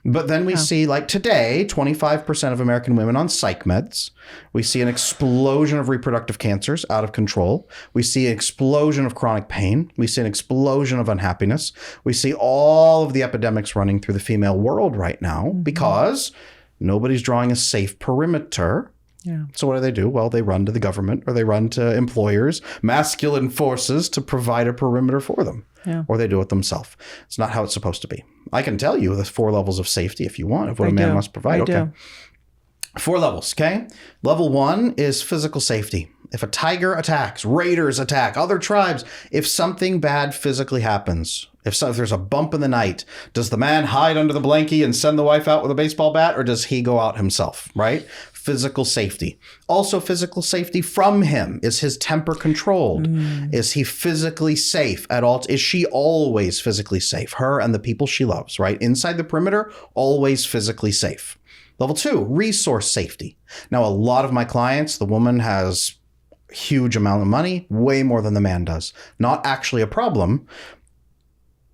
But then we see, like today, 25% of American women on psych meds. We see an explosion of reproductive cancers out of control. We see an explosion of chronic pain. We see an explosion of unhappiness. We see all of the epidemics running through the female world right now because nobody's drawing a safe perimeter. Yeah. So what do? Well, they run to the government or they run to employers, masculine forces to provide a perimeter for them. Yeah. Or they do it themselves. It's not how it's supposed to be. I can tell you the 4 levels of safety if you want, of what a man must provide. Okay. 4 levels, okay? Level 1 is physical safety. If a tiger attacks, raiders attack, other tribes, if something bad physically happens, if there's a bump in the night, does the man hide under the blankie and send the wife out with a baseball bat, or does he go out himself, right? Physical safety. Also physical safety from him. Is his temper controlled? Is he physically safe at all? Is she always physically safe? Her and the people she loves, right? Inside the perimeter, always physically safe. Level 2, resource safety. Now, a lot of my clients, the woman has huge amount of money, way more than the man does. Not actually a problem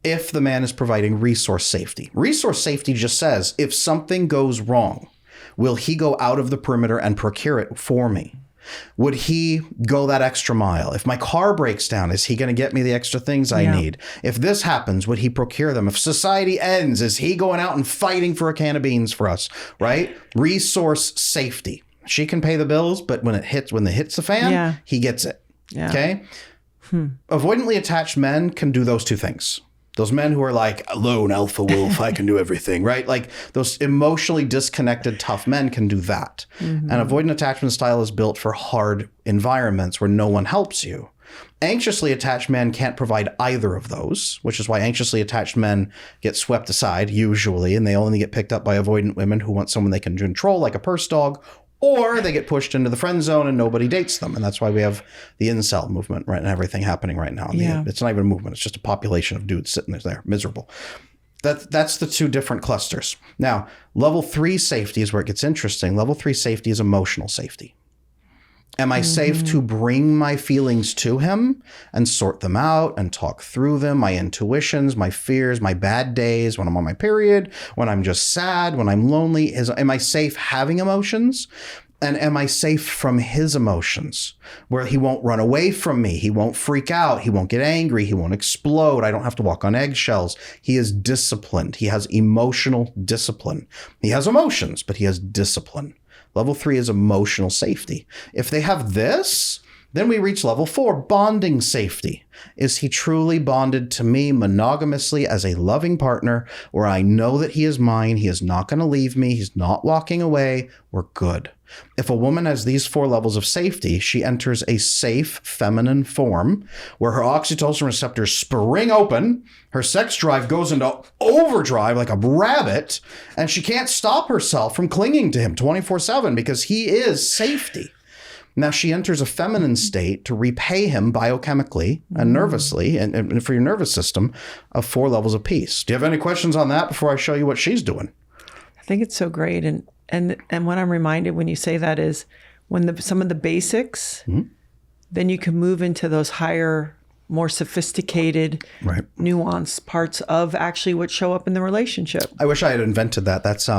if the man is providing resource safety. Resource safety just says, if something goes wrong, will he go out of the perimeter and procure it for me? Would he go that extra mile? If my car breaks down, is he going to get me the extra things I need? If this happens, would he procure them? If society ends, is he going out and fighting for a can of beans for us, right? Resource safety. She can pay the bills, but when it hits the fan, he gets it. Yeah. Okay? Avoidantly attached men can do those 2 things. Those men who are like, lone alpha wolf, I can do everything, right? Like those emotionally disconnected, tough men can do that. An avoidant attachment style is built for hard environments where no one helps you. Anxiously attached men can't provide either of those, which is why anxiously attached men get swept aside usually, and they only get picked up by avoidant women who want someone they can control, like a purse dog, or they get pushed into the friend zone and nobody dates them. And that's why we have the incel movement, right, and everything happening right now. It's not even a movement. It's just a population of dudes sitting there miserable. That's the 2 different clusters. Now, level 3 safety is where it gets interesting. Level 3 safety is emotional safety. Am I safe to bring my feelings to him and sort them out and talk through them, my intuitions, my fears, my bad days, when I'm on my period, when I'm just sad, when I'm lonely? Am I safe having emotions? And am I safe from his emotions, where he won't run away from me? He won't freak out. He won't get angry. He won't explode. I don't have to walk on eggshells. He is disciplined. He has emotional discipline. He has emotions, but he has discipline. Level 3 is emotional safety. If they have this, then we reach level 4, bonding safety. Is he truly bonded to me monogamously as a loving partner where I know that he is mine, he is not going to leave me, he's not walking away, we're good. If a woman has these 4 levels of safety, she enters a safe feminine form where her oxytocin receptors spring open, her sex drive goes into overdrive like a rabbit, and she can't stop herself from clinging to him 24/7 because he is safety. Now she enters a feminine state to repay him biochemically and nervously and for your nervous system of 4 levels of peace. Do you have any questions on that before I show you what she's doing? I think it's so great. And what I'm reminded when you say that is when some of the basics, then you can move into those higher, more sophisticated, nuanced parts of actually what show up in the relationship. I wish I had invented that. That's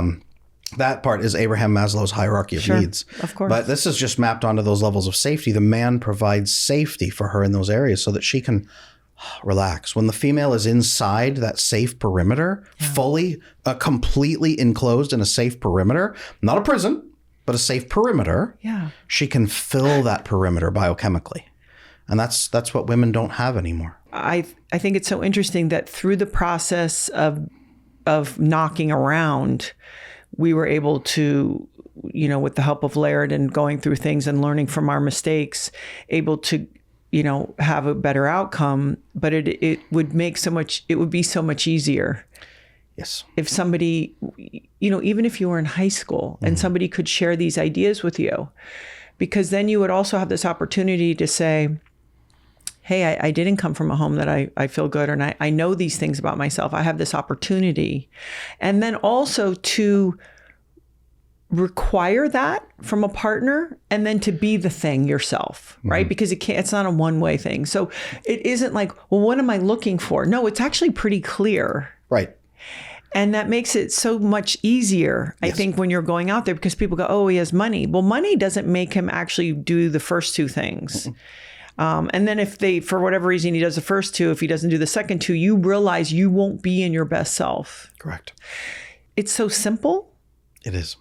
that part is Abraham Maslow's hierarchy of needs. Of course. But this is just mapped onto those levels of safety. The man provides safety for her in those areas so that she can relax. When the female is inside that safe perimeter, fully, completely enclosed in a safe perimeter, not a prison, but a safe perimeter, she can fill that perimeter biochemically. And that's what women don't have anymore. I think it's so interesting that through the process of knocking around, we were able to, with the help of Laird and going through things and learning from our mistakes, able to, have a better outcome. But it would be so much easier. Yes. If somebody, even if you were in high school and somebody could share these ideas with you, because then you would also have this opportunity to say, hey, I didn't come from a home that I feel good, and I know these things about myself. I have this opportunity. And then also to require that from a partner, and then to be the thing yourself, right? Because it's not a one-way thing. So it isn't like, well, what am I looking for? No, it's actually pretty clear. Right. And that makes it so much easier, I think, when you're going out there, because people go, oh, he has money. Well, money doesn't make him actually do the first two things. And then if for whatever reason, he does the first two, if he doesn't do the second two, you realize you won't be in your best self. Correct. It's so simple. It is.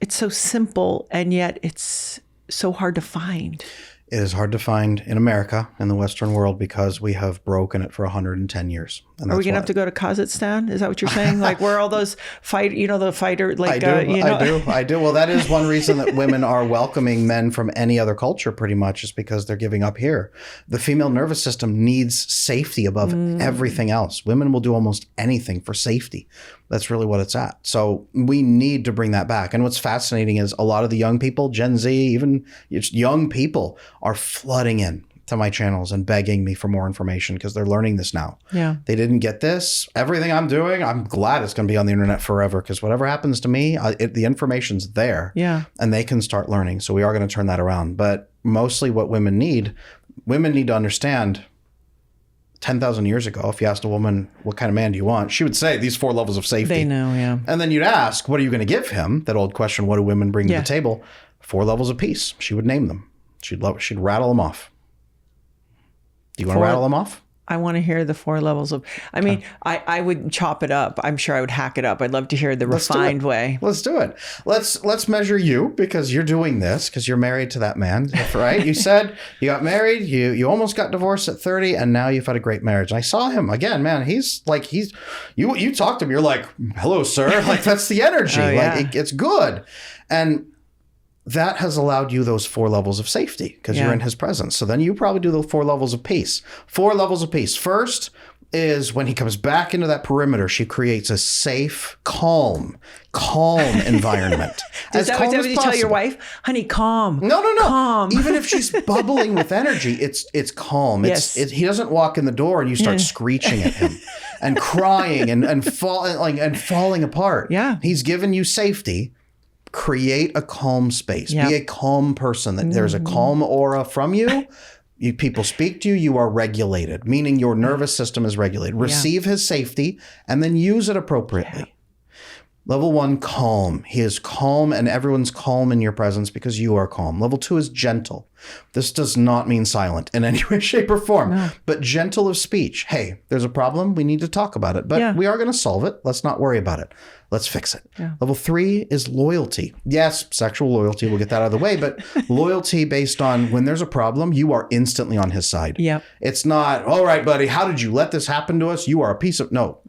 It's so simple, and yet it's so hard to find. It is hard to find in America, in the Western world, because we have broken it for 110 years. And Are we going to have to go to Kazakhstan? Is that what you're saying? Like, where all those the fighter, like, I do. Well, that is one reason that women are welcoming men from any other culture, pretty much, is because they're giving up here. The female nervous system needs safety above everything else. Women will do almost anything for safety. That's really what it's at. So we need to bring that back. And what's fascinating is a lot of the young people, Gen Z, even young people, are flooding in to my channels and begging me for more information because they're learning this now. Yeah. They didn't get this. Everything I'm doing, I'm glad it's going to be on the internet forever, because whatever happens to me, the information's there. Yeah. And they can start learning. So we are going to turn that around. But mostly what women need to understand, 10,000 years ago, if you asked a woman, what kind of man do you want? She would say these 4 levels of safety. They know, yeah. And then you'd ask, what are you going to give him? That old question, what do women bring to the table? 4 levels of peace. She would name them. She'd rattle them off. Do you want to rattle them off? I want to hear the 4 levels of, I would chop it up. I'm sure I would hack it up. I'd love to hear the refined way. Let's do it. Let's measure you, because you're doing this because you're married to that man, right? You said you got married, you almost got divorced at 30, and now you've had a great marriage. And I saw him again, man. You talk to him, you're like, hello, sir. Like, that's the energy. It's good. And that has allowed you those 4 levels of safety because you're in his presence. So then you probably do the 4 levels of peace. 4 levels of peace. First is when he comes back into that perimeter, she creates a safe, calm environment. Is that what you tell your wife? Honey, calm. No. Calm. Even if she's bubbling with energy, it's calm. He doesn't walk in the door and you start screeching at him and crying and falling apart. Yeah. He's given you safety. Create a calm space. Be a calm person. That there's a calm aura from you. People speak to you. You are regulated, meaning your nervous system is regulated. Receive his safety and then use it appropriately. Yeah. Level 1, calm. He is calm, and everyone's calm in your presence because you are calm. Level 2 is gentle. This does not mean silent in any way, shape, or form, but gentle of speech. Hey, there's a problem. We need to talk about it, but we are going to solve it. Let's not worry about it. Let's fix it. Yeah. Level 3 is loyalty. Yes, sexual loyalty. We'll get that out of the way, but loyalty based on when there's a problem, you are instantly on his side. Yeah. It's not, all right, buddy, how did you let this happen to us? You are a piece of, no,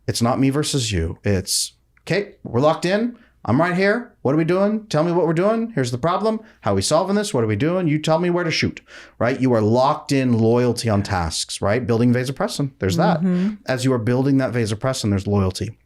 it's not me versus you. It's, okay, we're locked in. I'm right here. What are we doing? Tell me what we're doing. Here's the problem. How are we solving this? What are we doing? You tell me where to shoot, right? You are locked in loyalty on tasks, right? Building vasopressin. There's that. As you are building that vasopressin, there's loyalty.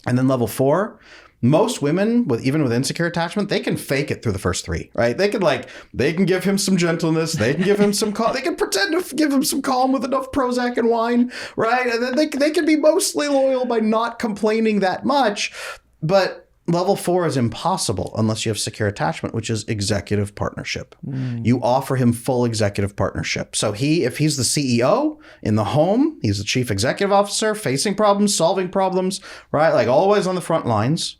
And then level 4, most women, even with insecure attachment, they can fake it through the first 3, right? They can give him some gentleness. They can give him some calm. They can pretend to give him some calm with enough Prozac and wine, right? And then they can be mostly loyal by not complaining that much. But level 4 is impossible unless you have secure attachment, which is executive partnership. You offer him full executive partnership. So if he's the CEO in the home, he's the chief executive officer, facing problems, solving problems, right? Like always on the front lines.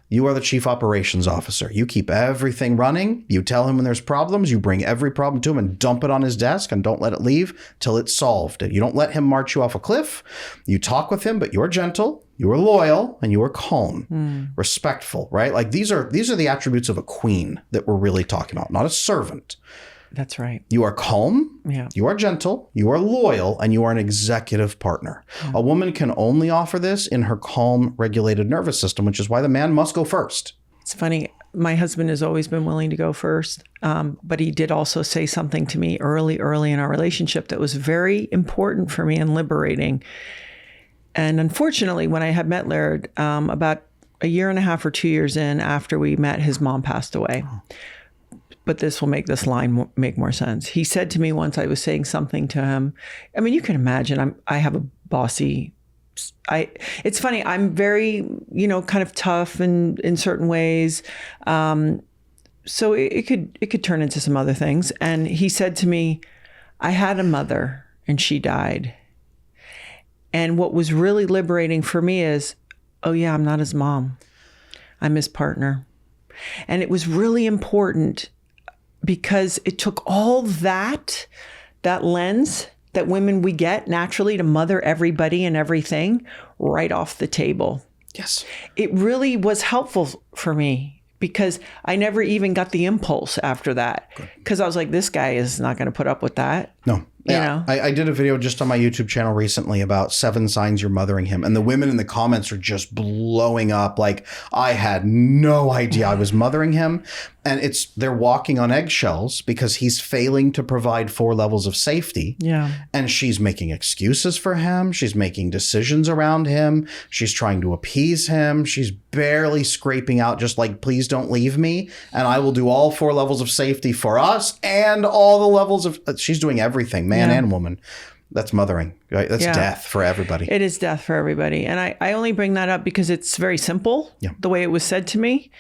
You are the chief operations officer. You keep everything running. You tell him when there's problems. You bring every problem to him and dump it on his desk and don't let it leave till it's solved. You don't let him march you off a cliff. You talk with him, but you're gentle, you are loyal, and you are calm, respectful, right? Like these are the attributes of a queen that we're really talking about, not a servant. That's right. You are calm, you are gentle, you are loyal, and you are an executive partner. A woman can only offer this in her calm, regulated nervous system, which is why the man must go first. It's funny. My husband has always been willing to go first, but he did also say something to me early in our relationship that was very important for me and liberating. And unfortunately, when I had met Laird, about a year and a half or 2 years in after we met, his mom passed away. But this will make this line make more sense. He said to me once, I was saying something to him. I mean, you can imagine I have a bossy, it's funny. I'm very, kind of tough in certain ways. So it could turn into some other things. And he said to me, I had a mother and she died. And what was really liberating for me is, oh yeah, I'm not his mom. I'm his partner. And it was really important because it took all that lens that women we get naturally to mother everybody and everything right off the table. Yes. It really was helpful for me because I never even got the impulse after that. Because I was like, this guy is not going to put up with that. No. Yeah, I did a video just on my YouTube channel recently about 7 signs you're mothering him. And the women in the comments are just blowing up. Like, I had no idea I was mothering him. And they're walking on eggshells because he's failing to provide 4 levels of safety. Yeah. And she's making excuses for him. She's making decisions around him. She's trying to appease him. She's barely scraping out just like, please don't leave me. And I will do all 4 levels of safety for us and all the levels of, she's doing everything, man and woman. That's mothering, right? That's death for everybody. It is death for everybody. And I only bring that up because it's very simple, the way it was said to me.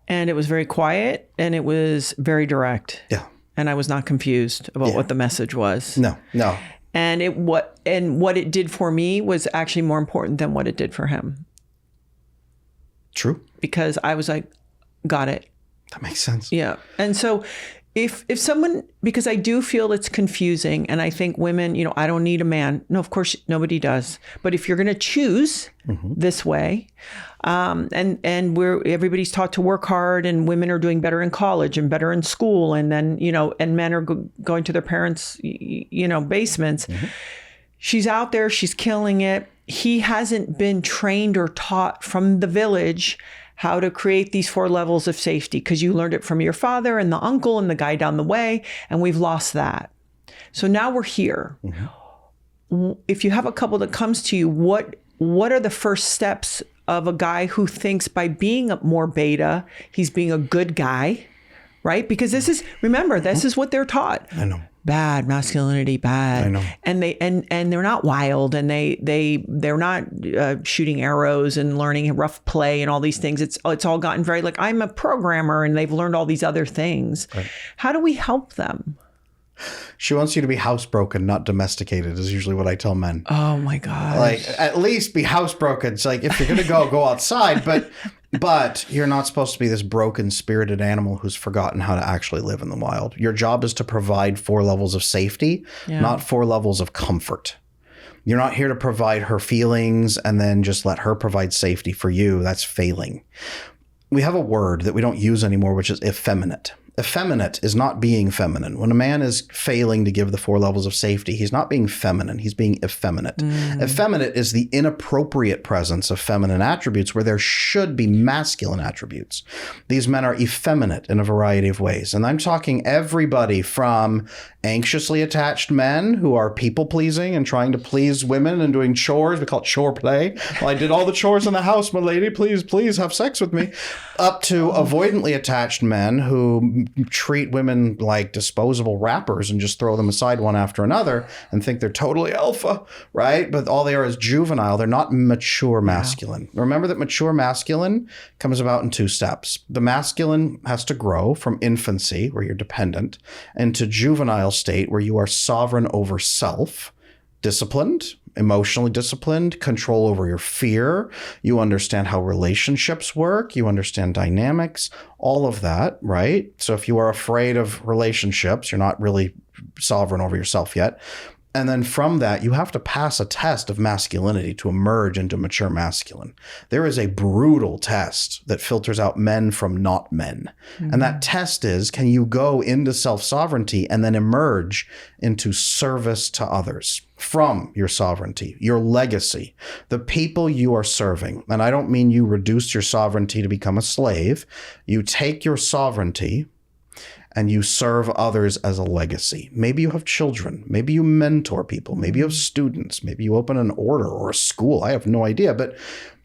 And it was very quiet and it was very direct. Yeah. And I was not confused about what the message was. No. And what it did for me was actually more important than what it did for him. True. Because I was like, got it. That makes sense. Yeah. And so if someone, because I do feel it's confusing and I think women, I don't need a man. No, of course, nobody does. But if you're going to choose this way, and everybody's taught to work hard and women are doing better in college and better in school. And then, and men are going to their parents', basements. She's out there, she's killing it. He hasn't been trained or taught from the village how to create these 4 levels of safety because you learned it from your father and the uncle and the guy down the way, and we've lost that. So now we're here. If you have a couple that comes to you, what are the first steps of a guy who thinks by being more beta, he's being a good guy, right? Because this is what they're taught. I know. Bad masculinity, bad. I know. And they're not wild, and they're not shooting arrows and learning rough play and all these things. It's all gotten very like, I'm a programmer, and they've learned all these other things. Right. How do we help them? She wants you to be housebroken, not domesticated, is usually what I tell men. Oh my God. Like, at least be housebroken. It's like, if you're going to go outside, but you're not supposed to be this broken spirited animal who's forgotten how to actually live in the wild. Your job is to provide 4 levels of safety, not 4 levels of comfort. You're not here to provide her feelings and then just let her provide safety for you. That's failing. We have a word that we don't use anymore, which is effeminate. Effeminate is not being feminine. When a man is failing to give the 4 levels of safety, he's not being feminine. He's being effeminate. Effeminate is the inappropriate presence of feminine attributes where there should be masculine attributes. These men are effeminate in a variety of ways. And I'm talking everybody from anxiously attached men who are people-pleasing and trying to please women and doing chores. We call it chore play. Well, I did all the chores in the house, my lady. Please have sex with me. Up to avoidantly attached men who treat women like disposable wrappers and just throw them aside one after another and think they're totally alpha, right? But all they are is juvenile. They're not mature masculine. Remember that mature masculine comes about in 2 steps. The masculine has to grow from infancy, where you're dependent, into juvenile state where you are sovereign over self, disciplined, emotionally disciplined, control over your fear. You understand how relationships work. You understand dynamics, all of that, right? So if you are afraid of relationships, you're not really sovereign over yourself yet. And then from that, you have to pass a test of masculinity to emerge into mature masculine. There is a brutal test that filters out men from not men. Mm-hmm. And that test is, can you go into self-sovereignty and then emerge into service to others from your sovereignty, your legacy, the people you are serving? And I don't mean you reduce your sovereignty to become a slave. You take your sovereignty and you serve others as a legacy. Maybe you have children. Maybe you mentor people. Maybe you have students. Maybe you open an order or a school. I have no idea. But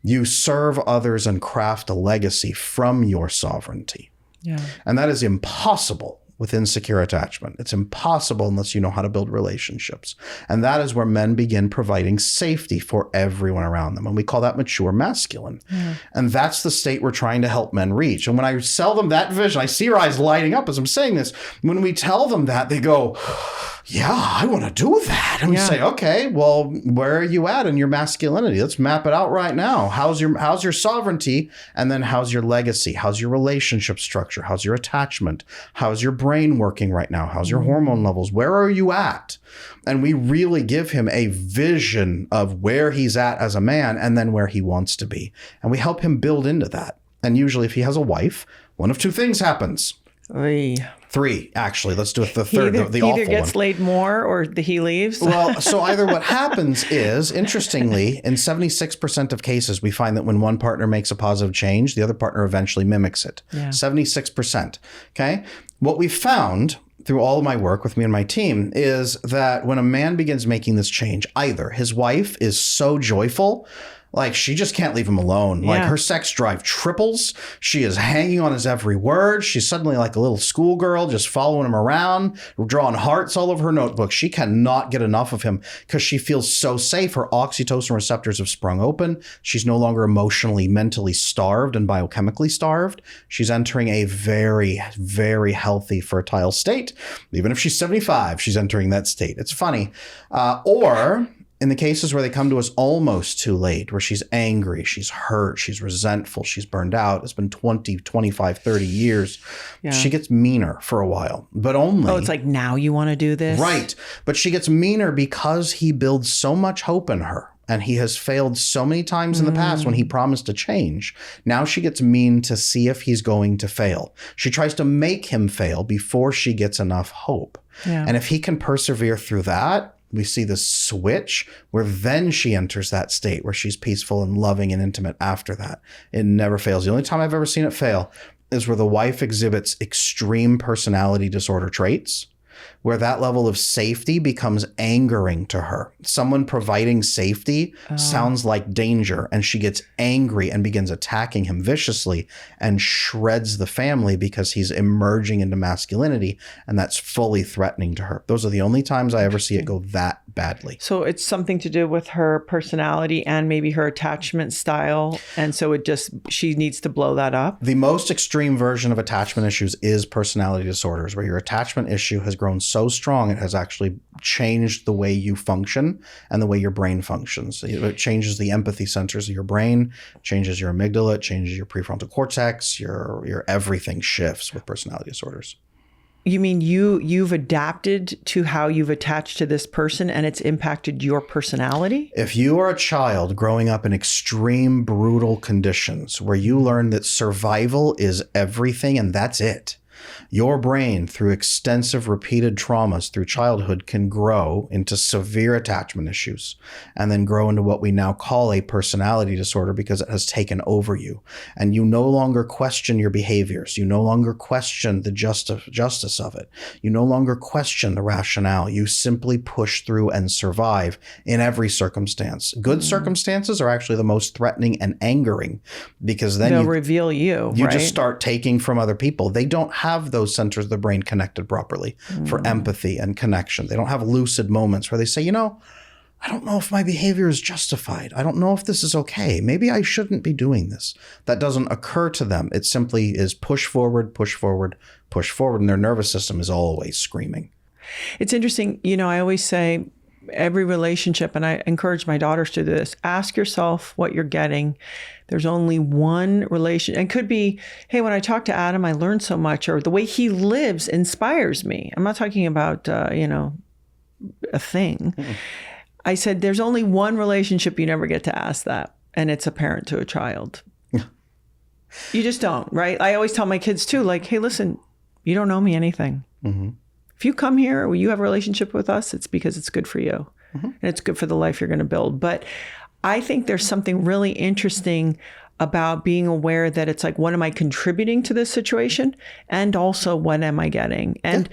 you serve others and craft a legacy from your sovereignty. Yeah. And that is impossible with insecure attachment. It's impossible unless you know how to build relationships. And that is where men begin providing safety for everyone around them. And we call that mature masculine. Yeah. And that's the state we're trying to help men reach. And when I sell them that vision, I see your eyes lighting up as I'm saying this. When we tell them that, they go, yeah, I want to do that. And we say, okay, well, where are you at in your masculinity? Let's map it out right now. How's your sovereignty? And then how's your legacy? How's your relationship structure? How's your attachment? How's your brain working right now? How's your hormone levels? Where are you at? And we really give him a vision of where he's at as a man and then where he wants to be. And we help him build into that. And usually if he has a wife, one of two things happens. Three, actually. Let's do it the third, the awful one. He either gets laid more or he leaves. Well, so either what happens is, interestingly, in 76% of cases, we find that when one partner makes a positive change, the other partner eventually mimics it. Yeah. 76%. Okay? What we found through all of my work with me and my team is that when a man begins making this change, either his wife is so joyful, like she just can't leave him alone. Yeah. Like her sex drive triples. She is hanging on his every word. She's suddenly like a little schoolgirl, just following him around, drawing hearts all over her notebook. She cannot get enough of him because she feels so safe. Her oxytocin receptors have sprung open. She's no longer emotionally, mentally starved and biochemically starved. She's entering a very, very healthy, fertile state. Even if she's 75, she's entering that state. It's funny. Or in the cases where they come to us almost too late, where she's angry, she's hurt, she's resentful, she's burned out, it's been 20, 25, 30 years, she gets meaner for a while, but only... Oh, it's like, now you want to do this? Right. But she gets meaner because he builds so much hope in her. And he has failed so many times in the past when he promised to change. Now she gets mean to see if he's going to fail. She tries to make him fail before she gets enough hope. Yeah. And if he can persevere through that, we see this switch where then she enters that state where she's peaceful and loving and intimate after that. It never fails. The only time I've ever seen it fail is where the wife exhibits extreme personality disorder traits, where that level of safety becomes angering to her. Someone providing safety sounds like danger, and she gets angry and begins attacking him viciously and shreds the family because he's emerging into masculinity, and that's fully threatening to her. Those are the only times I ever see it go that badly. So it's something to do with her personality and maybe her attachment style, and so she needs to blow that up? The most extreme version of attachment issues is personality disorders, where your attachment issue has grown so strong it has actually changed the way you function and the way your brain functions. It changes the empathy centers of your brain, changes your amygdala, it changes your prefrontal cortex, your everything shifts with personality disorders. You mean you've adapted to how you've attached to this person and it's impacted your personality? If you are a child growing up in extreme, brutal conditions where you learn that survival is everything and that's it, your brain, through extensive repeated traumas through childhood, can grow into severe attachment issues and then grow into what we now call a personality disorder because it has taken over you. And you no longer question your behaviors. You no longer question the justice of it. You no longer question the rationale. You simply push through and survive in every circumstance. Good circumstances are actually the most threatening and angering because then they'll reveal you right? just start taking from other people. They don't have those centers of the brain connected properly for empathy and connection. They don't have lucid moments where they say, I don't know if my behavior is justified. I don't know if this is okay. Maybe I shouldn't be doing this. That doesn't occur to them. It simply is push forward, push forward, push forward. And their nervous system is always screaming. It's interesting. I always say every relationship, and I encourage my daughters to do this, ask yourself what you're getting. There's only one relation. And it could be, hey, when I talk to Adam, I learned so much, or the way he lives inspires me. I'm not talking about, a thing. Mm-mm. I said, there's only one relationship you never get to ask that, and it's a parent to a child. You just don't, right? I always tell my kids too, like, hey, listen, you don't owe me anything. Mm-hmm. If you come here or you have a relationship with us, it's because it's good for you. Mm-hmm. And it's good for the life you're going to build. But I think there's something really interesting about being aware that it's like, what am I contributing to this situation? And also, what am I getting? And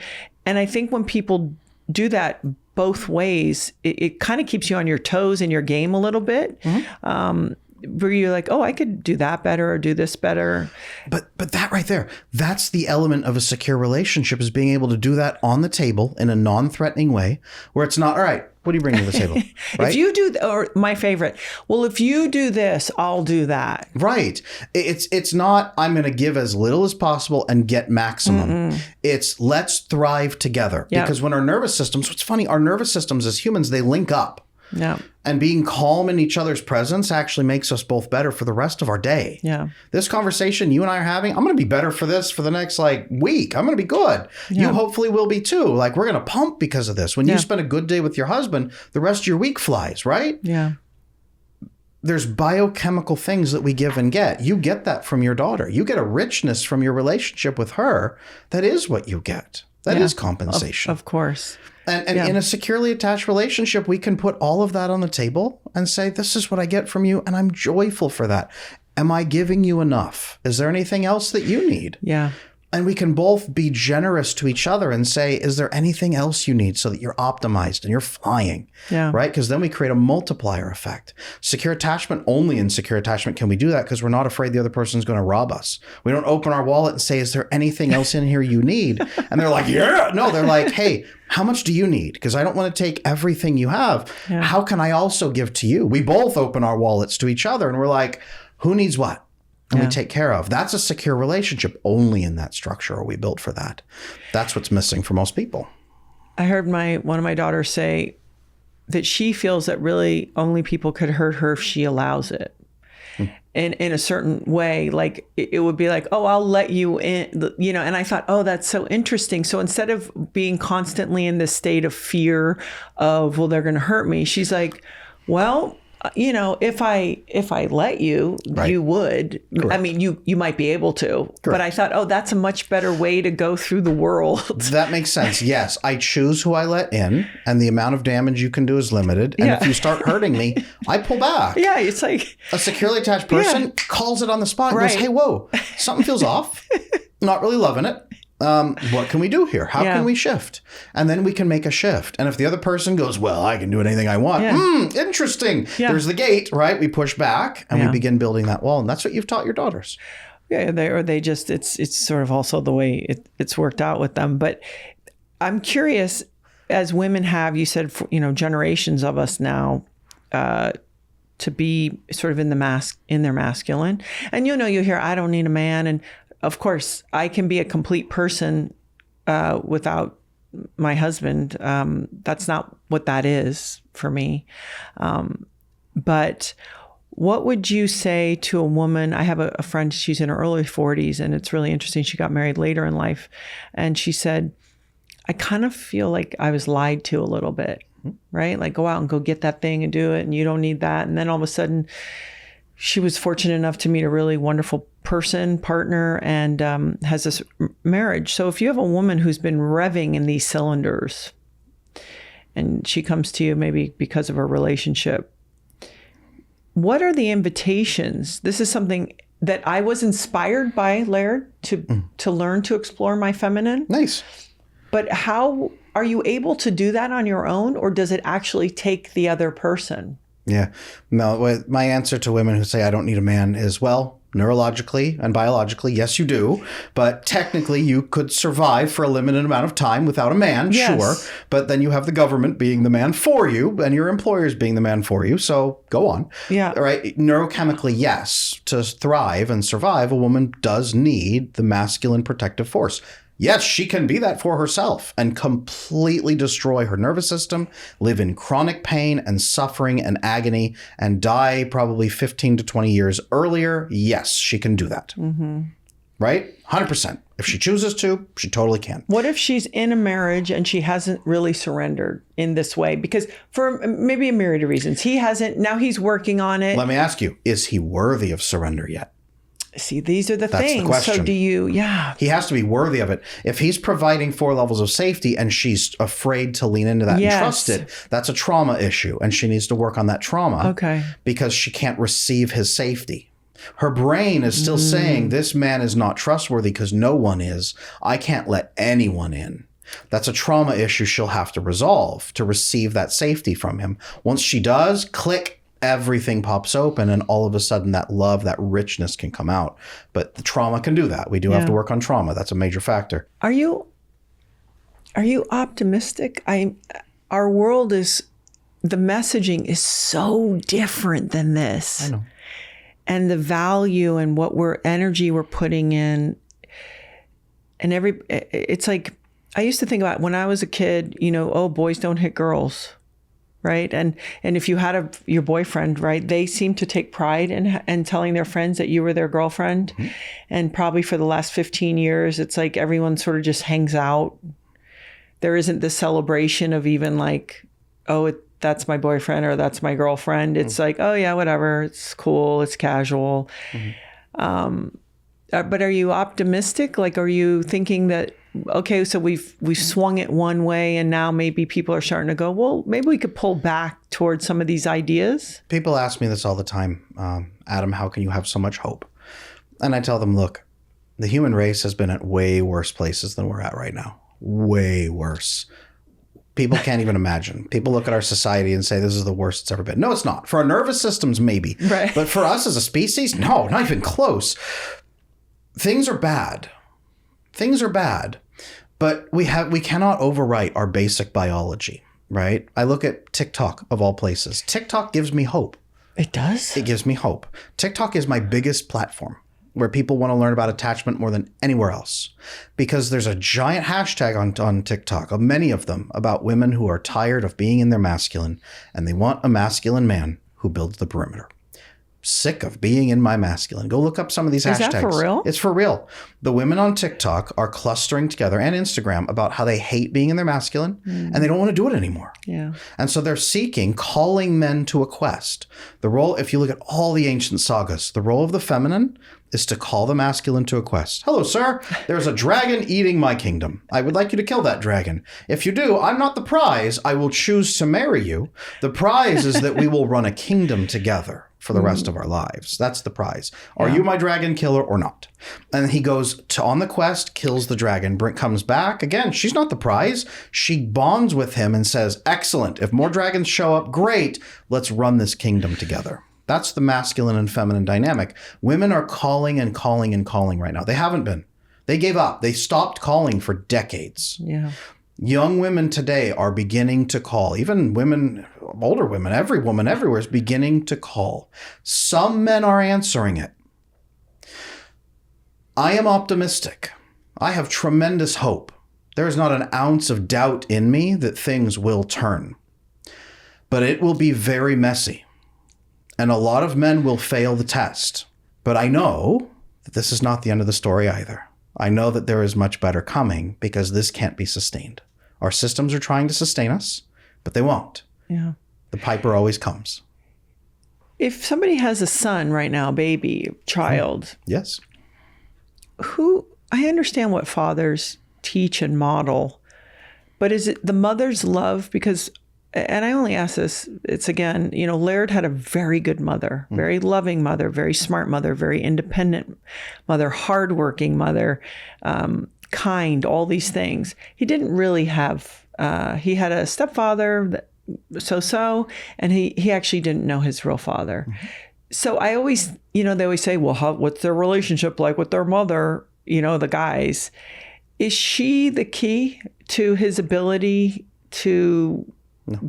I think when people do that both ways, it kind of keeps you on your toes in your game a little bit. Mm-hmm. Where you're like, oh, I could do that better or do this better. But that right there, that's the element of a secure relationship, is being able to do that on the table in a non-threatening way, where it's not, all right, what do you bring to the table? Right? If you do, or my favorite, well, if you do this, I'll do that. Right. It's not, I'm going to give as little as possible and get maximum. Mm-mm. It's let's thrive together. Yep. Because when our nervous systems, what's funny, our nervous systems as humans, they link up. Yeah. And being calm in each other's presence actually makes us both better for the rest of our day. Yeah. This conversation you and I are having, I'm going to be better for this for the next week. I'm going to be good. Yeah. You hopefully will be too. We're going to pump because of this. When you spend a good day with your husband, the rest of your week flies, right? Yeah. There's biochemical things that we give and get. You get that from your daughter. You get a richness from your relationship with her. That is what you get. That is compensation. Of course. And in a securely attached relationship, we can put all of that on the table and say, this is what I get from you, and I'm joyful for that. Am I giving you enough? Is there anything else that you need? Yeah. And we can both be generous to each other and say, is there anything else you need so that you're optimized and you're flying? Yeah. Right? Because then we create a multiplier effect. Secure attachment, only in secure attachment can we do that, because we're not afraid the other person's going to rob us. We don't open our wallet and say, is there anything else in here you need? And they're like, yeah. No, they're like, hey, how much do you need? Because I don't want to take everything you have. Yeah. How can I also give to you? We both open our wallets to each other and we're like, who needs what? And we take care of. That's a secure relationship. Only in that structure are we built for that. That's what's missing for most people. I heard one of my daughters say that she feels that really only people could hurt her if she allows it. And in a certain way, like it would be like, oh, I'll let you in, and I thought, oh, that's so interesting. So instead of being constantly in this state of fear of, well, they're going to hurt me, she's like, well, if I let you, right, you would. Correct. I mean, you might be able to. Correct. But I thought, oh, that's a much better way to go through the world. That makes sense. Yes. I choose who I let in, and the amount of damage you can do is limited. And if you start hurting me, I pull back. Yeah, it's like a securely attached person calls it on the spot and goes, hey, whoa, something feels off. Not really loving it. What can we do here? How can we shift? And then we can make a shift. And if the other person goes, well, I can do anything I want. Interesting. Yeah. There's the gate, right? We push back and we begin building that wall. And that's what you've taught your daughters. Yeah. They just, it's sort of also the way it's worked out with them. But I'm curious, as women have, you said, generations of us now, to be sort of in their masculine. And you hear, I don't need a man. And of course, I can be a complete person without my husband. That's not what that is for me. But what would you say to a woman? I have a friend, she's in her early 40s, and it's really interesting. She got married later in life. And she said, I kind of feel like I was lied to a little bit, right? Like, go out and go get that thing and do it, and you don't need that. And then all of a sudden, she was fortunate enough to meet a really wonderful partner, and has this marriage. So if you have a woman who's been revving in these cylinders, and she comes to you maybe because of her relationship, what are the invitations? This is something that I was inspired by, Laird, to learn to explore my feminine. Nice. But how are you able to do that on your own, or does it actually take the other person? Yeah. No, my answer to women who say I don't need a man is, well, neurologically and biologically, yes, you do. But technically, you could survive for a limited amount of time without a man, sure. But then you have the government being the man for you and your employers being the man for you. So go on. Yeah. All right. Neurochemically, yes. To thrive and survive, a woman does need the masculine protective force. Yes, she can be that for herself and completely destroy her nervous system, live in chronic pain and suffering and agony, and die probably 15 to 20 years earlier. Yes, she can do that. Right? 100%. If she chooses to, she totally can. What if she's in a marriage and she hasn't really surrendered in this way? Because for maybe a myriad of reasons, he hasn't. Now he's working on it. Let me ask you, is he worthy of surrender yet? See, these are the That's things. the question. So do you, He has to be worthy of it. If he's providing 4 levels of safety and she's afraid to lean into that and trust it, that's a trauma issue. And she needs to work on that trauma. Okay. Because she can't receive his safety. Her brain is still saying, this man is not trustworthy because no one is. I can't let anyone in. That's a trauma issue she'll have to resolve to receive that safety from him. Once she does, click, everything pops open, and all of a sudden that love, that richness can come out. But the trauma can do that. We do have to work on trauma. That's a major factor. Are you optimistic? Our world is, the messaging is so different than this. I know. And the value and energy we're putting in, and it's like, I used to think about when I was a kid, boys don't hit girls, right? And if you had your boyfriend, right, they seem to take pride in telling their friends that you were their girlfriend. And probably for the last 15 years, it's like everyone sort of just hangs out. There isn't this celebration of even like, that's my boyfriend or that's my girlfriend. It's like, oh yeah, whatever. It's cool. It's casual. But are you optimistic? Like, are you thinking that, okay, so we've swung it one way and now maybe people are starting to go, well, maybe we could pull back towards some of these ideas? People ask me this all the time. Adam, how can you have so much hope? And I tell them, look, the human race has been at way worse places than we're at right now. Way worse. People can't even imagine. People look at our society and say, this is the worst it's ever been. No, it's not. For our nervous systems, maybe. Right. But for us as a species, no, not even close. Things are bad. Things are bad. But we cannot overwrite our basic biology, right? I look at TikTok of all places. TikTok gives me hope. It does? It gives me hope. TikTok is my biggest platform where people want to learn about attachment more than anywhere else. Because there's a giant hashtag on TikTok, many of them, about women who are tired of being in their masculine and they want a masculine man who builds the perimeter. Sick of being in my masculine. Go look up some of these hashtags. Is that for real? It's for real. The women on TikTok are clustering together, and Instagram, about how they hate being in their masculine and they don't want to do it anymore. Yeah. And so they're calling men to a quest. The role, if you look at all the ancient sagas, the role of the feminine is to call the masculine to a quest. Hello, sir. There's a dragon eating my kingdom. I would like you to kill that dragon. If you do, I'm not the prize. I will choose to marry you. The prize is that we will run a kingdom together for the rest of our lives. That's the prize. Are you my dragon killer or not? And he goes on the quest, kills the dragon, comes back. Again, she's not the prize. She bonds with him and says, excellent. If more dragons show up, great. Let's run this kingdom together. That's the masculine and feminine dynamic. Women are calling and calling and calling right now. They haven't been. They gave up. They stopped calling for decades. Yeah. Young women today are beginning to call. Even women, older women, every woman everywhere is beginning to call. Some men are answering it. I am optimistic. I have tremendous hope. There is not an ounce of doubt in me that things will turn. But it will be very messy. And a lot of men will fail the test. But I know that this is not the end of the story either. I know that there is much better coming because this can't be sustained. Our systems are trying to sustain us, but they won't. Yeah. The piper always comes. If somebody has a son right now, baby, child. Yes. I understand what fathers teach and model, but is it the mother's love? Because, and I only ask this, it's again, Laird had a very good mother, very loving mother, very smart mother, very independent mother, hardworking mother, kind, all these things. He didn't really have, he had a stepfather that so, and he actually didn't know his real father. So I always, they always say, well, what's their relationship like with their mother? The guys. Is she the key to his ability to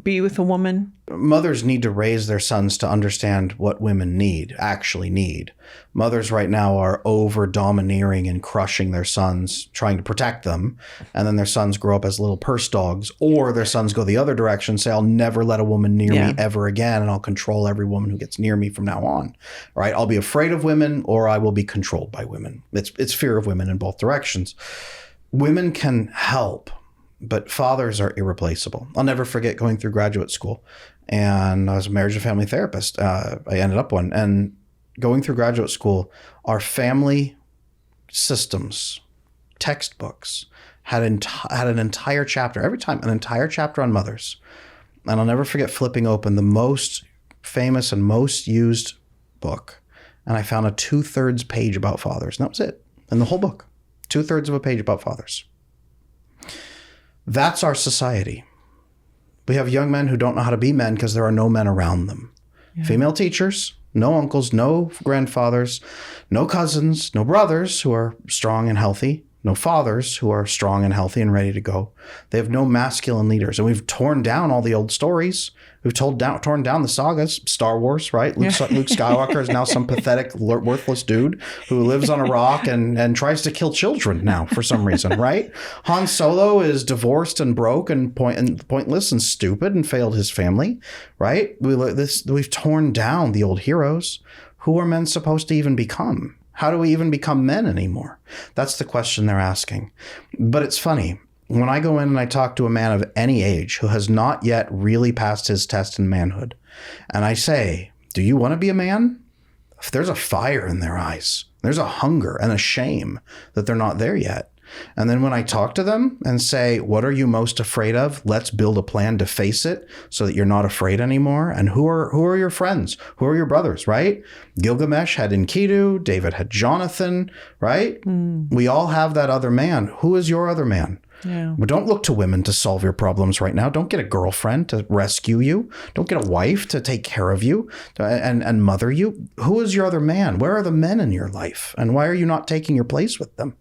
be with a woman? Mothers need to raise their sons to understand what women actually need. Mothers right now are over domineering and crushing their sons, trying to protect them. And then their sons grow up as little purse dogs, or their sons go the other direction, say, I'll never let a woman near me ever again. And I'll control every woman who gets near me from now on. Right? I'll be afraid of women, or I will be controlled by women. It's fear of women in both directions. Women can help, but fathers are irreplaceable. I'll never forget going through graduate school, and I was a marriage and family therapist. I ended up one. And going through graduate school, our family systems, textbooks, had an entire chapter, every time, an entire chapter on mothers. And I'll never forget flipping open the most famous and most used book, and I found a 2/3 page about fathers. And that was it. In the whole book, 2/3 of a page about fathers. That's our society. We have young men who don't know how to be men because there are no men around them. Yeah. Female teachers, no uncles, no grandfathers, no cousins, no brothers who are strong and healthy, no fathers who are strong and healthy and ready to go. They have no masculine leaders. And we've torn down all the old stories. We've torn down the sagas, Star Wars, right? Luke Skywalker is now some pathetic, worthless dude who lives on a rock and tries to kill children now for some reason, right? Han Solo is divorced and broke and pointless and stupid and failed his family, right? We've torn down the old heroes. Who are men supposed to even become? How do we even become men anymore? That's the question they're asking. But it's funny. When I go in and I talk to a man of any age who has not yet really passed his test in manhood, and I say, do you want to be a man? There's a fire in their eyes. There's a hunger and a shame that they're not there yet. And then when I talk to them and say, what are you most afraid of? Let's build a plan to face it so that you're not afraid anymore. And who are your friends? Who are your brothers, right? Gilgamesh had Enkidu. David had Jonathan, right? We all have that other man. Who is your other man? Yeah. But don't look to women to solve your problems right now. Don't get a girlfriend to rescue you. Don't get a wife to take care of you and mother you. Who is your other man? Where are the men in your life? And why are you not taking your place with them?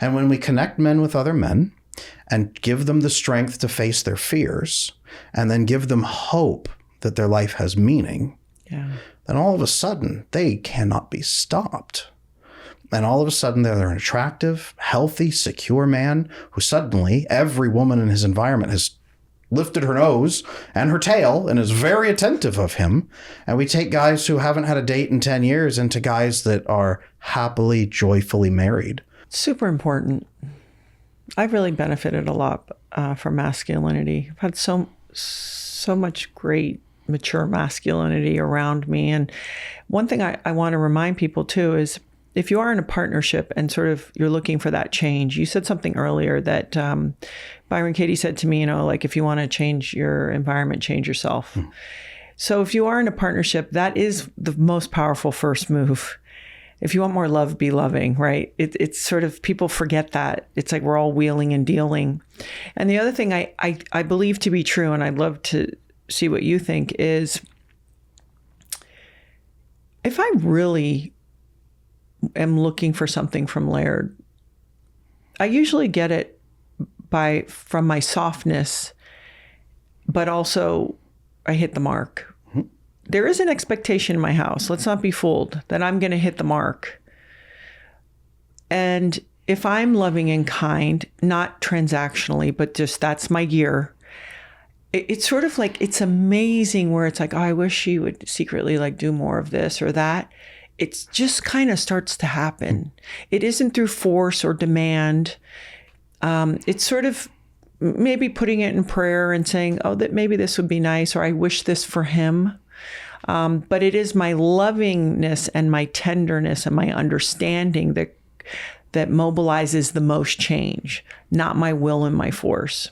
And when we connect men with other men and give them the strength to face their fears and then give them hope that their life has meaning, then all of a sudden they cannot be stopped. And all of a sudden, they're an attractive, healthy, secure man who suddenly every woman in his environment has lifted her nose and her tail and is very attentive of him. And we take guys who haven't had a date in 10 years into guys that are happily, joyfully married. Super important. I've really benefited a lot from masculinity. I've had so much great, mature masculinity around me. And one thing I want to remind people too is, if you are in a partnership and sort of you're looking for that change, you said something earlier that Byron Katie said to me, like if you want to change your environment, change yourself. So if you are in a partnership, that is the most powerful first move. If you want more love, be loving, right? It's sort of, people forget that. It's like we're all wheeling and dealing. And the other thing I believe to be true, and I'd love to see what you think, is if I really am looking for something from Laird, I usually get it from my softness, but also I hit the mark. There is an expectation in my house. Let's not be fooled that I'm going to hit the mark. And if I'm loving and kind, not transactionally, but just that's my gear, it's sort of like, it's amazing where it's like, oh, I wish she would secretly like do more of this or that. It just kind of starts to happen. It isn't through force or demand. It's sort of maybe putting it in prayer and saying, oh, that maybe this would be nice, or I wish this for him. But it is my lovingness and my tenderness and my understanding that mobilizes the most change, not my will and my force.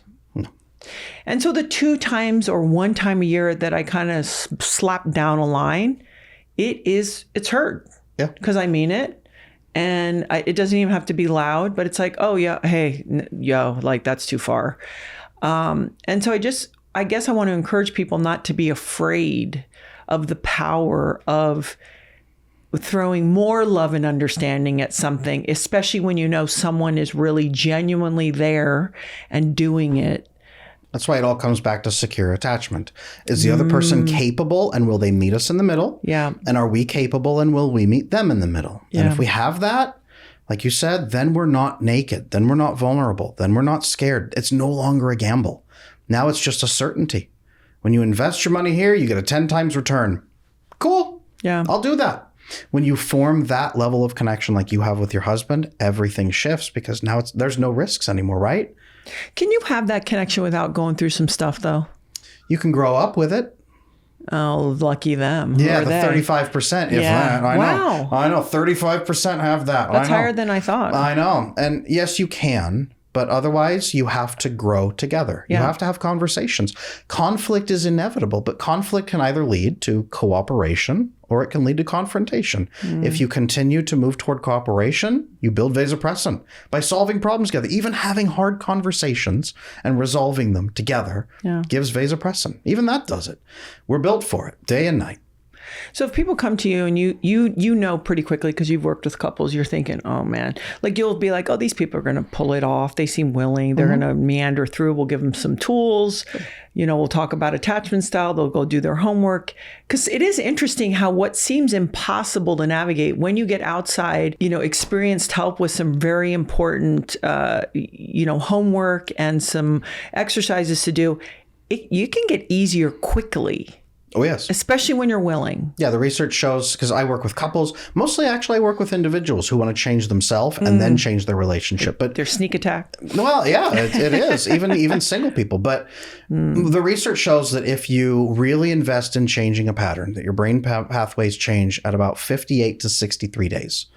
And so the 2 times or 1 time a year that I kind of slap down a line, it's hurt. Yeah. Because I mean it. And it doesn't even have to be loud, but it's like, oh yeah, hey, like that's too far. And so I guess I want to encourage people not to be afraid of the power of throwing more love and understanding at something, especially when you know someone is really genuinely there and doing it. That's why it all comes back to secure attachment. Is the other person capable, and will they meet us in the middle? Yeah. And are we capable, and will we meet them in the middle? Yeah. And if we have that, like you said, then we're not naked. Then we're not vulnerable. Then we're not scared. It's no longer a gamble. Now it's just a certainty. When you invest your money here, you get a 10 times return. Cool. Yeah. I'll do that. When you form that level of connection like you have with your husband, everything shifts because now there's no risks anymore, right? Can you have that connection without going through some stuff, though? You can grow up with it. Oh, lucky them. Yeah, the 35%. If that. I know. I know. 35% have that. That's higher than I thought. I know. And yes, you can. But otherwise, you have to grow together. Yeah. You have to have conversations. Conflict is inevitable, but conflict can either lead to cooperation or it can lead to confrontation. If you continue to move toward cooperation, you build vasopressin by solving problems together. Even having hard conversations and resolving them together gives vasopressin. Even that does it. We're built for it day and night. So if people come to you and you know pretty quickly because you've worked with couples, you're thinking, oh man, like you'll be like, oh, these people are going to pull it off. They seem willing. They're going to meander through. We'll give them some tools. You know, we'll talk about attachment style. They'll go do their homework. Because it is interesting how what seems impossible to navigate when you get outside, you know, experienced help with some very important, homework and some exercises to do, you can get easier quickly. Oh, yes. Especially when you're willing. Yeah, the research shows, because I work with couples, mostly actually I work with individuals who want to change themselves and then change their relationship. But their sneak attack. Well, yeah, it is. Even single people. But the research shows that if you really invest in changing a pattern, that your brain pathways change at about 58 to 63 days.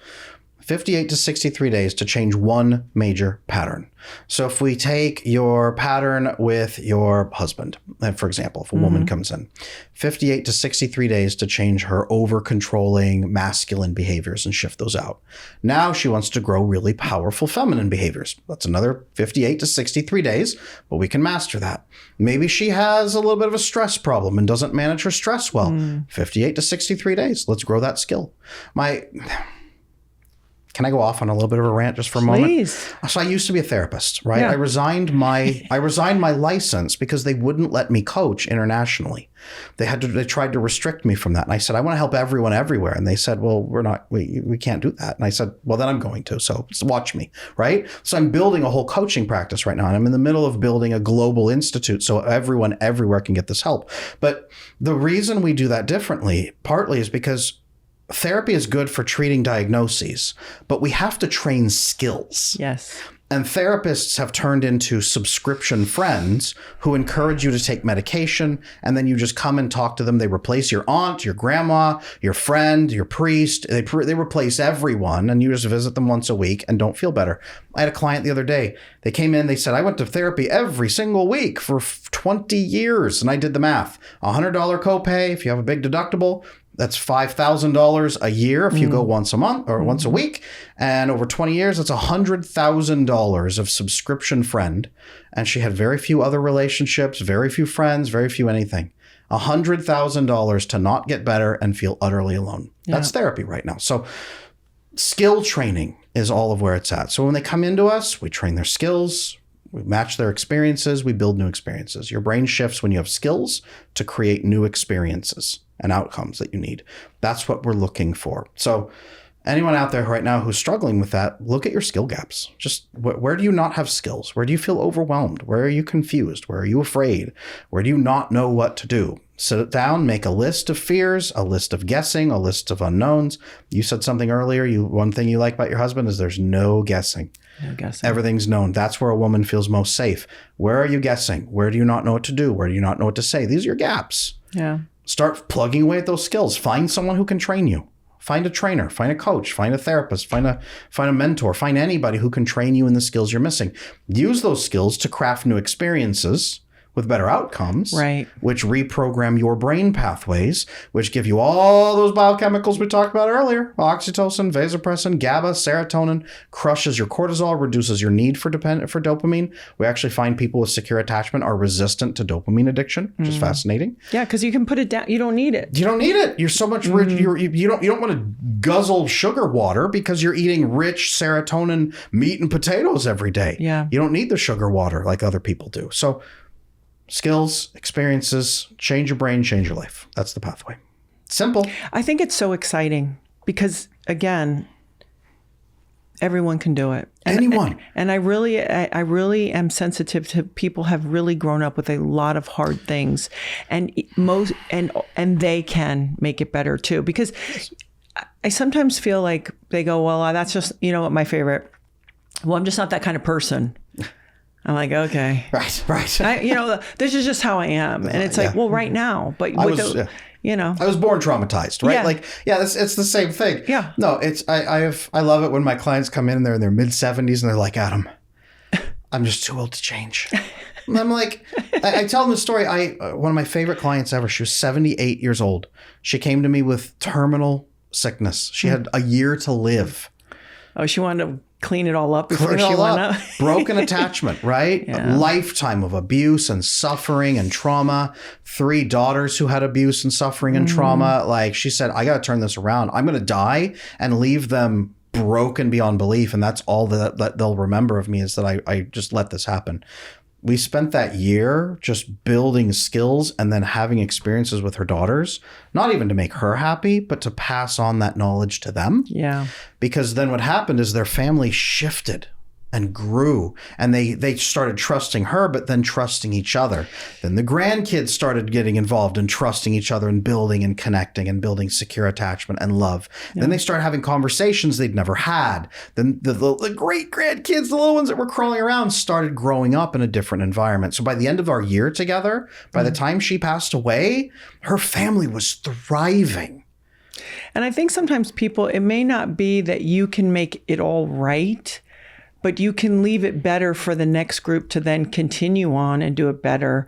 58 to 63 days to change one major pattern. So if we take your pattern with your husband, for example, if a woman comes in, 58 to 63 days to change her over-controlling masculine behaviors and shift those out. Now she wants to grow really powerful feminine behaviors. That's another 58 to 63 days, but we can master that. Maybe she has a little bit of a stress problem and doesn't manage her stress well. 58 to 63 days. Let's grow that skill. Can I go off on a little bit of a rant just for a moment? So I used to be a therapist, right? Yeah. I resigned my license because they wouldn't let me coach internationally. They tried to restrict me from that. And I said, I want to help everyone everywhere. And they said, well, we can't do that. And I said, well, then I'm going to. So watch me, right? So I'm building a whole coaching practice right now. And I'm in the middle of building a global institute so everyone everywhere can get this help. But the reason we do that differently partly is because therapy is good for treating diagnoses, but we have to train skills. Yes. And therapists have turned into subscription friends who encourage you to take medication, and then you just come and talk to them. They replace your aunt, your grandma, your friend, your priest. They replace everyone, and you just visit them once a week and don't feel better. I had a client the other day. They came in, they said, I went to therapy every single week for 20 years, and I did the math. $100 copay if you have a big deductible. That's $5,000 a year if you go once a month or once a week. And over 20 years, that's $100,000 of subscription friend. And she had very few other relationships, very few friends, very few anything. $100,000 to not get better and feel utterly alone. Yeah. That's therapy right now. So skill training is all of where it's at. So when they come into us, we train their skills. We match their experiences. We build new experiences. Your brain shifts when you have skills to create new experiences and outcomes that you need. That's what we're looking for. So anyone out there right now who's struggling with that, look at your skill gaps. Just where do you not have skills? Where do you feel overwhelmed? Where are you confused? Where are you afraid? Where do you not know what to do? Sit down, make a list of fears, a list of guessing, a list of unknowns. You said something earlier. One thing you like about your husband is there's no guessing. No guessing. Everything's known. That's where a woman feels most safe. Where are you guessing? Where do you not know what to do? Where do you not know what to say? These are your gaps. Yeah. Start plugging away at those skills. Find someone who can train you. Find a trainer, find a coach, find a therapist, find a mentor, find anybody who can train you in the skills you're missing. Use those skills to craft new experiences with better outcomes, right? Which reprogram your brain pathways, which give you all those biochemicals we talked about earlier: oxytocin, vasopressin, GABA, serotonin. Crushes your cortisol, reduces your need for dopamine. We actually find people with secure attachment are resistant to dopamine addiction, which is fascinating. Yeah, because you can put it down. You don't need it. You don't need it. You're so much rich. You don't want to guzzle sugar water because you're eating rich serotonin meat and potatoes every day. Yeah, you don't need the sugar water like other people do. So Skills, experiences, change your brain, change your life. That's the pathway. Simple. I think it's so exciting because, again, everyone can do it. Anyone. And I really am sensitive to people have really grown up with a lot of hard things, and they can make it better too. Because I sometimes feel like they go, well, that's just, what my favorite. Well, I'm just not that kind of person. I'm like, okay. Right. This is just how I am. And it's like, well, right now, but I was born traumatized, right? Yeah. It's the same thing. Yeah. No, I love it when my clients come in and they're in their mid 70s and they're like, Adam, I'm just too old to change. And I'm like, I tell them the story. One of my favorite clients ever, she was 78 years old. She came to me with terminal sickness. She had a year to live. Oh, she wanted to clean it all up before she went up. Broken attachment, right? Yeah. A lifetime of abuse and suffering and trauma. 3 daughters who had abuse and suffering and trauma. Like, she said, I got to turn this around. I'm going to die and leave them broken beyond belief. And that's all that they'll remember of me, is that I just let this happen. We spent that year just building skills and then having experiences with her daughters, not even to make her happy, but to pass on that knowledge to them. Yeah. Because then what happened is their family shifted and grew, and they started trusting her, but then trusting each other. Then the grandkids started getting involved and trusting each other and building and connecting and building secure attachment and love. Yeah. Then they started having conversations they'd never had. Then the great grandkids, the little ones that were crawling around, started growing up in a different environment. So by the end of our year together, by the time she passed away, her family was thriving. And I think sometimes it may not be that you can make it all right, but you can leave it better for the next group to then continue on and do it better,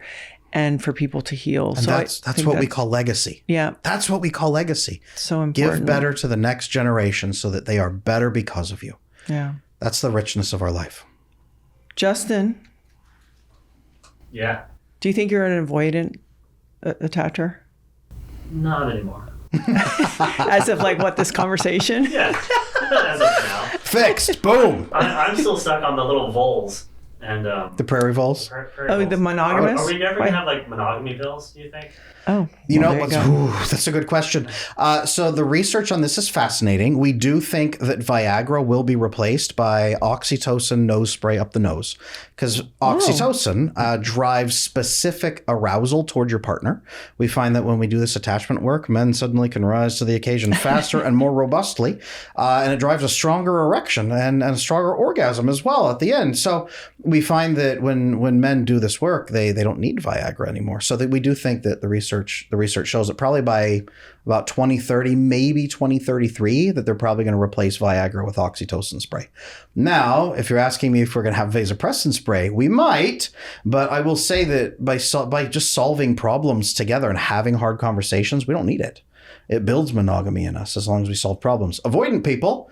and for people to heal. And that's what we call legacy. Yeah. That's what we call legacy. So important. Give better to the next generation so that they are better because of you. Yeah. That's the richness of our life. Justin. Yeah. Do you think you're an avoidant attacher? Not anymore. As of like what, this conversation? Yeah. As of now. Fixed. Boom. I'm still stuck on the little voles and the prairie voles. The monogamous. Are we never gonna have like monogamy pills? Do you think? Oh, that's a good question. So the research on this is fascinating. We do think that Viagra will be replaced by oxytocin nose spray up the nose, because oxytocin drives specific arousal toward your partner. We find that when we do this attachment work, men suddenly can rise to the occasion faster and more robustly, and it drives a stronger erection and a stronger orgasm as well at the end. So we find that when men do this work, they don't need Viagra anymore. So that we do think that the research shows that probably by about 2030, maybe 2033, that they're probably going to replace Viagra with oxytocin spray. Now, if you're asking me if we're going to have vasopressin spray, we might, but I will say that by just solving problems together and having hard conversations, we don't need it. It builds monogamy in us as long as we solve problems. Avoidant people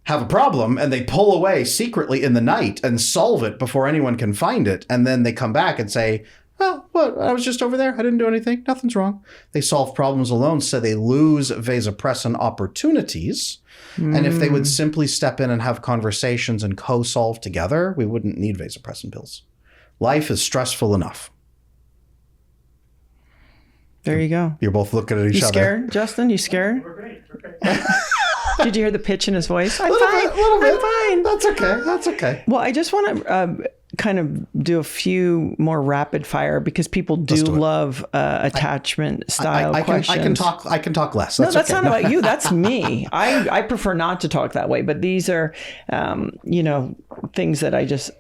have a problem and they pull away secretly in the night and solve it before anyone can find it. And then they come back and say, oh, what? I was just over there. I didn't do anything. Nothing's wrong. They solve problems alone, so they lose vasopressin opportunities. And if they would simply step in and have conversations and co-solve together, we wouldn't need vasopressin pills. Life is stressful enough. There you go. You're both looking at each other. You scared, Justin? You scared? We're great. Did you hear the pitch in his voice? A little bit. I'm fine. That's okay. Well, I just want to kind of do a few more rapid fire, because people do love attachment style questions. I can talk less. That's that's not about you. That's me. I prefer not to talk that way. But these are, things that I just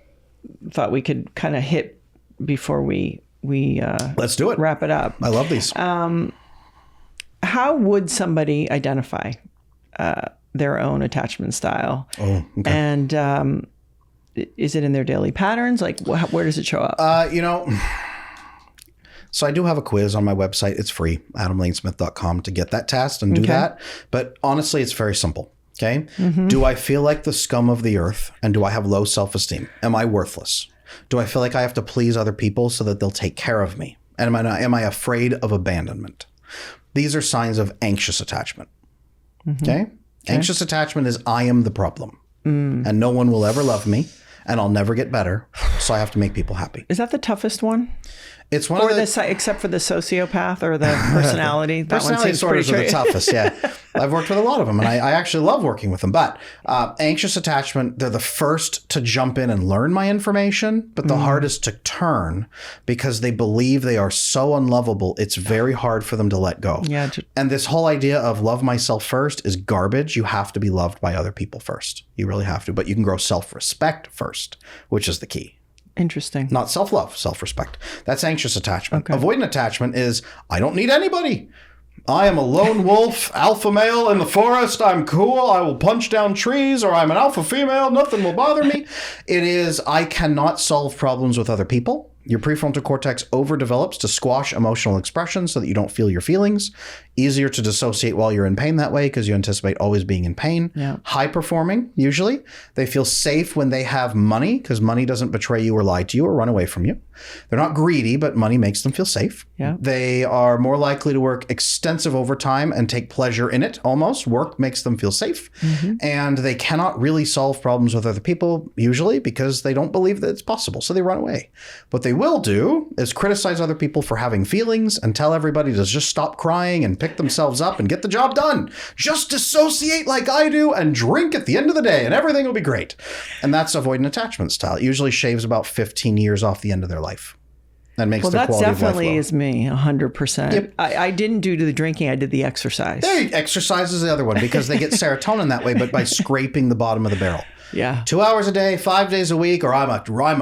thought we could kind of hit before we let's do it. Wrap it up. I love these. How would somebody identify their own attachment style? Oh, okay. And is it in their daily patterns? Like, where does it show up? So I do have a quiz on my website. It's free, adamlanesmith.com, to get that test and do that. But honestly, it's very simple. Okay. Mm-hmm. Do I feel like the scum of the earth? And do I have low self-esteem? Am I worthless? Do I feel like I have to please other people so that they'll take care of me? And am I afraid of abandonment? These are signs of anxious attachment. Mm-hmm. Okay. Anxious attachment is I am the problem, and no one will ever love me, and I'll never get better. So I have to make people happy. Is that the toughest one? It's one Or of the except for the sociopath or the personality. That personality one seems pretty disorders are the toughest. Yeah, I've worked with a lot of them, and I actually love working with them. But anxious attachment, they're the first to jump in and learn my information, but the hardest to turn because they believe they are so unlovable. It's very hard for them to let go. Yeah. And this whole idea of love myself first is garbage. You have to be loved by other people first. You really have to. But you can grow self-respect first, which is the key. Interesting. Not self-love, self-respect. That's anxious attachment. Okay. Avoidant attachment is, I don't need anybody. I am a lone wolf, alpha male in the forest. I'm cool. I will punch down trees, or I'm an alpha female. Nothing will bother me. It is, I cannot solve problems with other people. Your prefrontal cortex overdevelops to squash emotional expression so that you don't feel your feelings. Easier to dissociate while you're in pain that way because you anticipate always being in pain. Yeah. High performing, usually. They feel safe when they have money because money doesn't betray you or lie to you or run away from you. They're not greedy, but money makes them feel safe. Yeah. They are more likely to work extensive overtime and take pleasure in it almost. Work makes them feel safe. And they cannot really solve problems with other people usually because they don't believe that it's possible. So they run away. What they will do is criticize other people for having feelings and tell everybody to just stop crying and pick themselves up and get the job done. Just dissociate like I do and drink at the end of the day and everything will be great. And that's avoidant attachment style. It usually shaves about 15 years off the end of their life. That makes their quality of life low. Well, that definitely is me, 100%. Yep. I didn't do the drinking, I did the exercise. Exercise is the other one because they get serotonin that way, but by scraping the bottom of the barrel. Yeah. 2 hours a day, 5 days a week, or I'm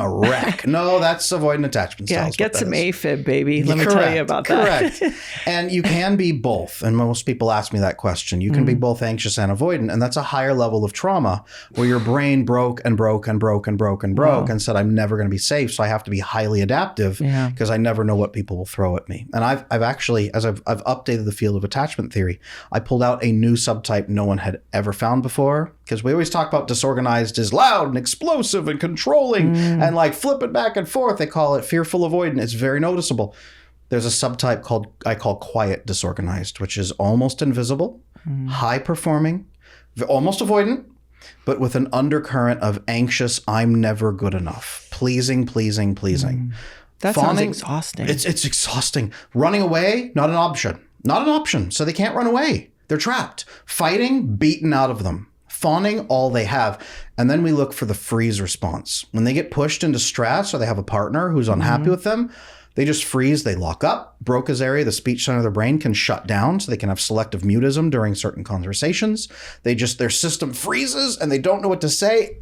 a wreck. No, that's avoidant attachment style. Yeah, get some AFib, baby. Let me tell you about that. Correct. And you can be both. And most people ask me that question. You can be both anxious and avoidant. And that's a higher level of trauma where your brain broke and broke and broke and broke and broke and said, I'm never going to be safe. So I have to be highly adaptive because I never know what people will throw at me. And I've actually, as I've updated the field of attachment theory, I pulled out a new subtype no one had ever found before. Because we always talk about disorganized as loud and explosive and controlling and like flip it back and forth. They call it fearful avoidant. It's very noticeable. There's a subtype I call quiet disorganized, which is almost invisible, high performing, almost avoidant, but with an undercurrent of anxious, I'm never good enough, pleasing. That sounds exhausting. It's exhausting. Running away, not an option. Not an option. So they can't run away. They're trapped. Fighting, beaten out of them. Fawning, all they have. And then we look for the freeze response. When they get pushed into stress or they have a partner who's unhappy with them, they just freeze, they lock up. Broca's area, the speech center of their brain, can shut down so they can have selective mutism during certain conversations. Their system freezes and they don't know what to say.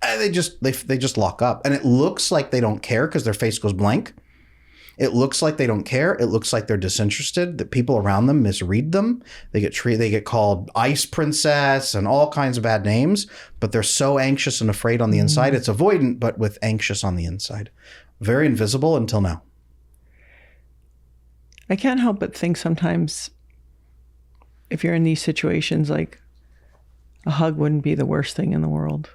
And they just lock up. And it looks like they don't care because their face goes blank. It looks like they don't care. It looks like they're disinterested. The people around them misread them. They get called ice princess and all kinds of bad names, but they're so anxious and afraid on the inside. It's avoidant, but with anxious on the inside. Very invisible until now. I can't help but think sometimes if you're in these situations, like a hug wouldn't be the worst thing in the world.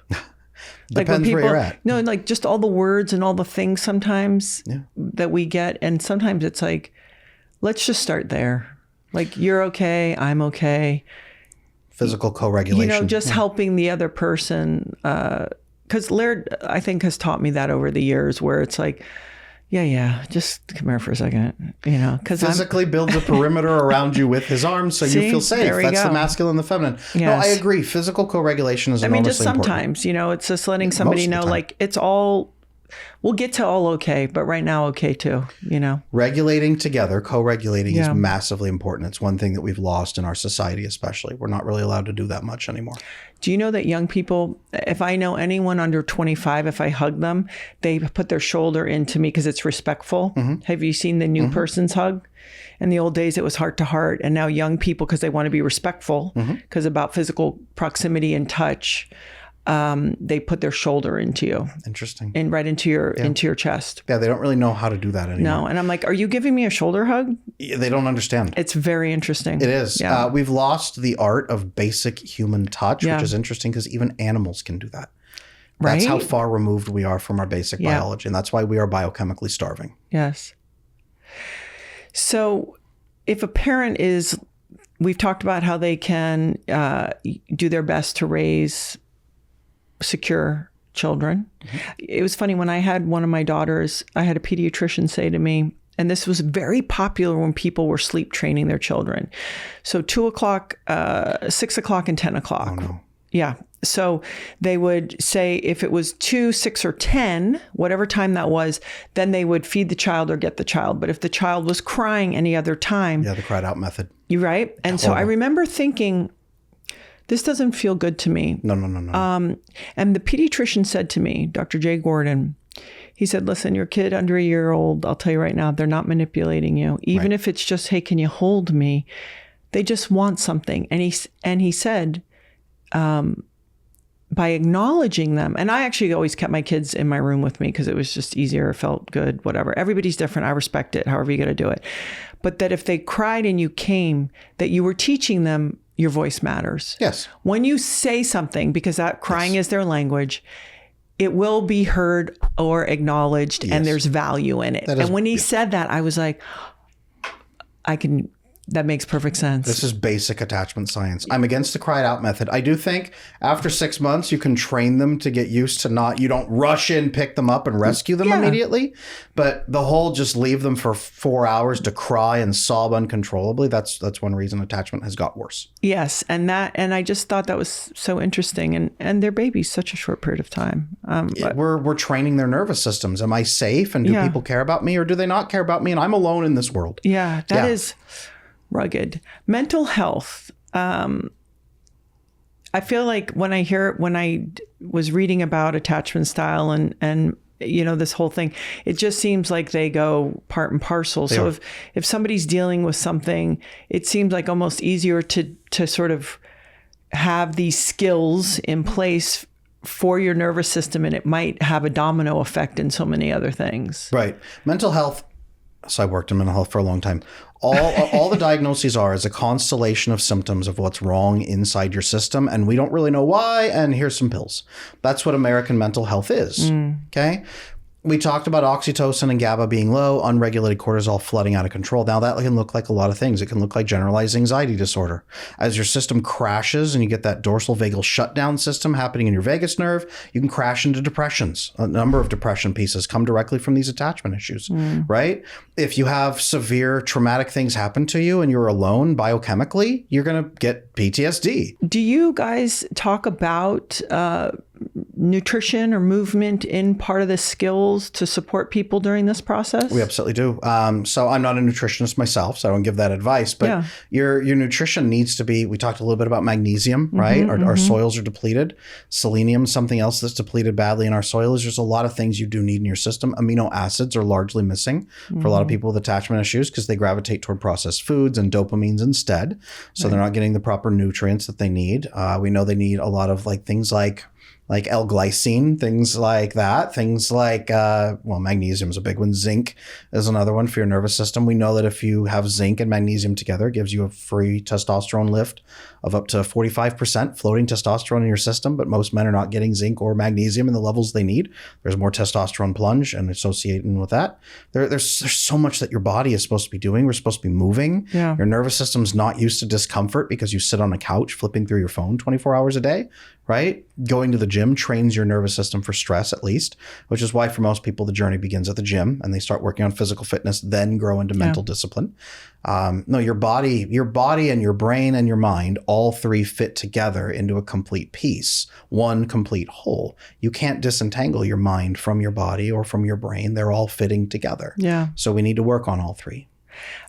Depends where you're at. No, like just all the words and all the things sometimes that we get. And sometimes it's like, let's just start there. Like, you're okay, I'm okay. Physical co-regulation. Just helping the other person. Because Laird, I think, has taught me that over the years where it's like, just come here for a second, because physically builds a perimeter around you with his arms so you feel safe. That's the masculine and the feminine. Yes. No, I agree. Physical co-regulation is enormously just sometimes, important. It's just letting somebody know, like, it's all, we'll get to all okay, but right now, okay too, Regulating together, co-regulating is massively important. It's one thing that we've lost in our society, especially. We're not really allowed to do that much anymore. Do you know that young people, if I know anyone under 25, if I hug them, they put their shoulder into me because it's respectful. Have you seen the new person's hug? In the old days, it was heart to heart. And now young people, because they want to be respectful, because about physical proximity and touch, they put their shoulder into you. Interesting. And right into your chest. Yeah, they don't really know how to do that anymore. No, and I'm like, are you giving me a shoulder hug? They don't understand. It's very interesting. It is. Yeah. We've lost the art of basic human touch, which is interesting because even animals can do that. That's how far removed we are from our basic biology. And that's why we are biochemically starving. Yes. So if a parent we've talked about how they can do their best to raise secure children. It was funny when I had one of my daughters, I had a pediatrician say to me, and this was very popular when people were sleep training their children. So 2 o'clock, 6 o'clock, and 10 o'clock. Oh, no. Yeah. So they would say if it was 2, 6, or 10, whatever time that was, then they would feed the child or get the child. But if the child was crying any other time. Yeah, the cried out method. You're right. And so I remember thinking, this doesn't feel good to me. No. And the pediatrician said to me, Dr. Jay Gordon, he said, listen, your kid under a year old, I'll tell you right now, they're not manipulating you. Even if it's just, hey, can you hold me? They just want something. And he said, by acknowledging them, and I actually always kept my kids in my room with me because it was just easier, felt good, whatever. Everybody's different. I respect it, however you got to do it. But that if they cried and you came, that you were teaching them your voice matters. Yes. When you say something, because that crying is their language, it will be heard or acknowledged, and there's value in it. And when he said that, I was like, that makes perfect sense. This is basic attachment science. I'm against the cried out method. I do think after 6 months, you can train them to get used to you don't rush in, pick them up and rescue them immediately. But the whole just leave them for 4 hours to cry and sob uncontrollably. That's one reason attachment has got worse. Yes. And I just thought that was so interesting. And their baby's such a short period of time. We're training their nervous systems. Am I safe? And do people care about me or do they not care about me? And I'm alone in this world. Yeah, that is rugged. Mental health. I feel like when I was reading about attachment style and this whole thing, it just seems like they go part and parcel. So if somebody's dealing with something, it seems like almost easier to sort of have these skills in place for your nervous system, and it might have a domino effect in so many other things. Right. Mental health. So I worked in mental health for a long time. All the diagnoses is a constellation of symptoms of what's wrong inside your system, and we don't really know why, and here's some pills. That's what American mental health is, okay? We talked about oxytocin and GABA being low, unregulated cortisol flooding out of control. Now that can look like a lot of things. It can look like generalized anxiety disorder. As your system crashes and you get that dorsal vagal shutdown system happening in your vagus nerve, you can crash into depressions. A number of depression pieces come directly from these attachment issues, right? If you have severe traumatic things happen to you and you're alone biochemically, you're going to get PTSD. Do you guys talk about nutrition or movement in part of the skills to support people during this process? We absolutely do. So I'm not a nutritionist myself, so I don't give that advice, but your nutrition needs to be, we talked a little bit about magnesium, right? Our soils are depleted. Selenium, something else that's depleted badly in our soil, is there's a lot of things you do need in your system. Amino acids are largely missing for a lot of people with attachment issues because they gravitate toward processed foods and dopamines instead. So they're not getting the proper nutrients that they need. We know they need a lot of things like L-glycine, things like that, things like, magnesium is a big one. Zinc is another one for your nervous system. We know that if you have zinc and magnesium together, it gives you a free testosterone lift of up to 45% floating testosterone in your system, but most men are not getting zinc or magnesium in the levels they need. There's more testosterone plunge and associating with that. There's so much that your body is supposed to be doing. We're supposed to be moving. Yeah. Your nervous system's not used to discomfort because you sit on a couch flipping through your phone 24 hours a day, right? Going to the gym trains your nervous system for stress at least, which is why for most people the journey begins at the gym and they start working on physical fitness, then grow into mental discipline. No, your body and your brain and your mind, all three fit together into a complete piece, one complete whole. You can't disentangle your mind from your body or from your brain. They're all fitting together. Yeah. So we need to work on all three.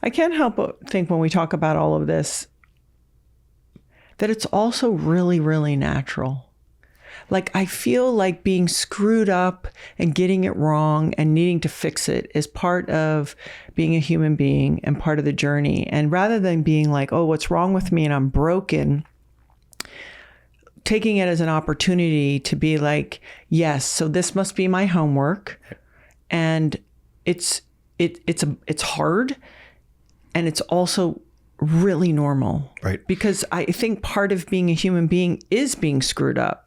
I can't help but think when we talk about all of this, that it's also really, really natural. Like, I feel like being screwed up and getting it wrong and needing to fix it is part of being a human being and part of the journey. And rather than being like, oh, what's wrong with me and I'm broken, taking it as an opportunity to be like, yes, so this must be my homework. And it's hard. And it's also really normal. Right. Because I think part of being a human being is being screwed up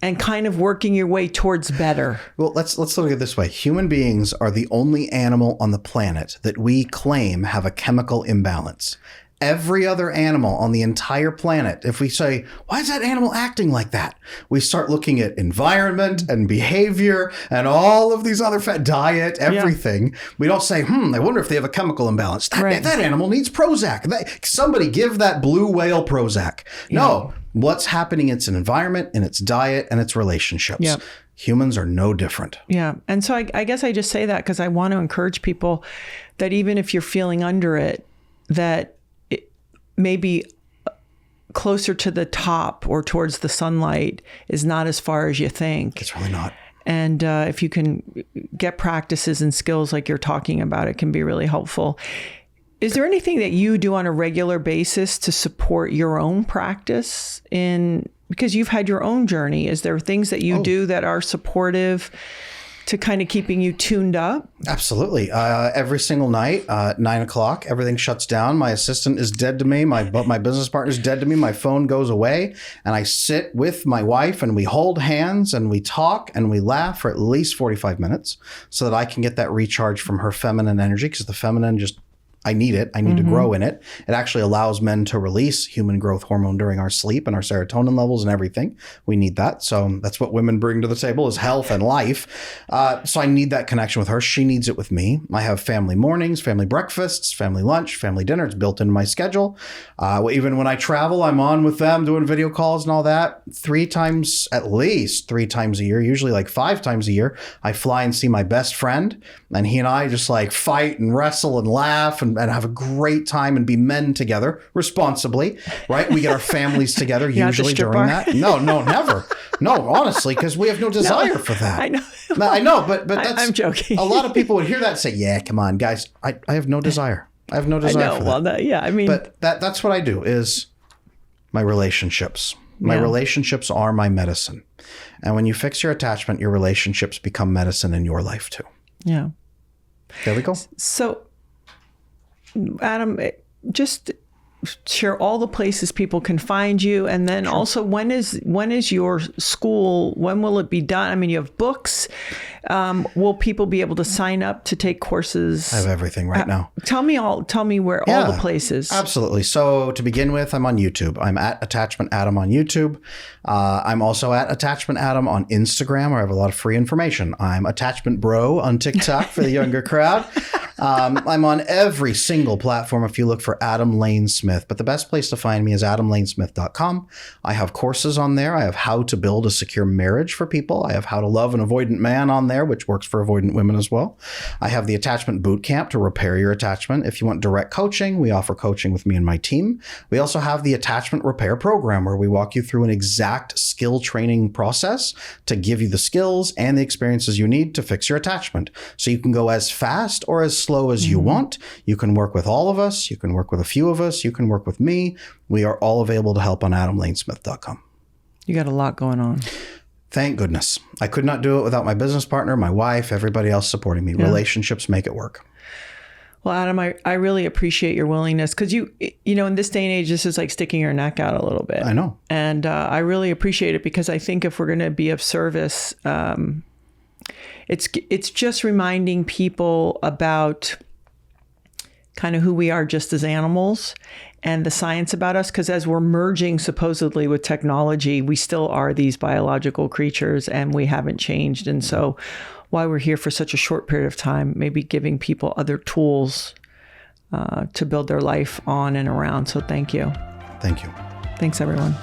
and kind of working your way towards better. Well, let's look at it this way. Human beings are the only animal on the planet that we claim have a chemical imbalance. every other animal on the entire planet, if we say, why is that animal acting like that? We start looking at environment and behavior and all of these other diet, everything. We don't say, I wonder if they have a chemical imbalance. That animal needs Prozac. Somebody give that blue whale Prozac. No, what's happening? It's an environment and its diet and its relationships. Yeah. Humans are no different. Yeah. And so I guess I just say that because I want to encourage people that even if you're feeling under it, that maybe closer to the top or towards the sunlight is not as far as you think. It's really not. And if you can get practices and skills like you're talking about, it can be really helpful. Is there anything that you do on a regular basis to support your own practice because you've had your own journey? Is there things that you do that are supportive to kind of keeping you tuned up? Absolutely. Every single night, 9:00, everything shuts down. My assistant is dead to me. My business partner is dead to me. My phone goes away, and I sit with my wife, and we hold hands, and we talk, and we laugh for at least 45 minutes so that I can get that recharge from her feminine energy, because the feminine I need it. I need to grow in it. It actually allows men to release human growth hormone during our sleep and our serotonin levels and everything. We need that. So that's what women bring to the table, is health and life. So I need that connection with her. She needs it with me. I have family mornings, family breakfasts, family lunch, family dinner. It's built into my schedule. Even when I travel, I'm on with them doing video calls and all that. At least three times a year, usually like 5 times a year, I fly and see my best friend. And he and I just like fight and wrestle and laugh and have a great time and be men together responsibly, right? We get our families together usually during that. No, never. No, honestly, because we have no desire for that. I know, but that's, I'm joking. A lot of people would hear that and say, yeah, come on, guys. I have no desire. I have no desire for that. Well, but that's what I do is my relationships. My relationships are my medicine. And when you fix your attachment, your relationships become medicine in your life too. Yeah. There we go. So, Adam, just share all the places people can find you, and then also when is your school? When will it be done? I mean, you have books. Will people be able to sign up to take courses? I have everything right now. Tell me where all the places. Absolutely. So to begin with, I'm on YouTube. I'm at Attachment Adam on YouTube. I'm also at Attachment Adam on Instagram, where I have a lot of free information. I'm Attachment Bro on TikTok for the younger crowd. I'm on every single platform if you look for Adam Lane Smith, but the best place to find me is adamlanesmith.com. I have courses on there. I have how to build a secure marriage for people. I have how to love an avoidant man on there, which works for avoidant women as well. I have the attachment boot camp to repair your attachment. If you want direct coaching, we offer coaching with me and my team. We also have the attachment repair program, where we walk you through an exact skill training process to give you the skills and the experiences you need to fix your attachment. So you can go as fast or as slow as you want. You can work with all of us. You can work with a few of us. You can work with me. We are all available to help on adamlanesmith.com. You got a lot going on. Thank goodness. I could not do it without my business partner, my wife, everybody else supporting me. Yeah. Relationships make it work. Well, Adam, I really appreciate your willingness, because you know, in this day and age, this is like sticking your neck out a little bit. I know. And I really appreciate it, because I think if we're going to be of service, it's just reminding people about kind of who we are just as animals and the science about us. Because as we're merging supposedly with technology, we still are these biological creatures and we haven't changed. And so while we're here for such a short period of time, maybe giving people other tools to build their life on and around. So thank you. Thank you. Thanks, everyone.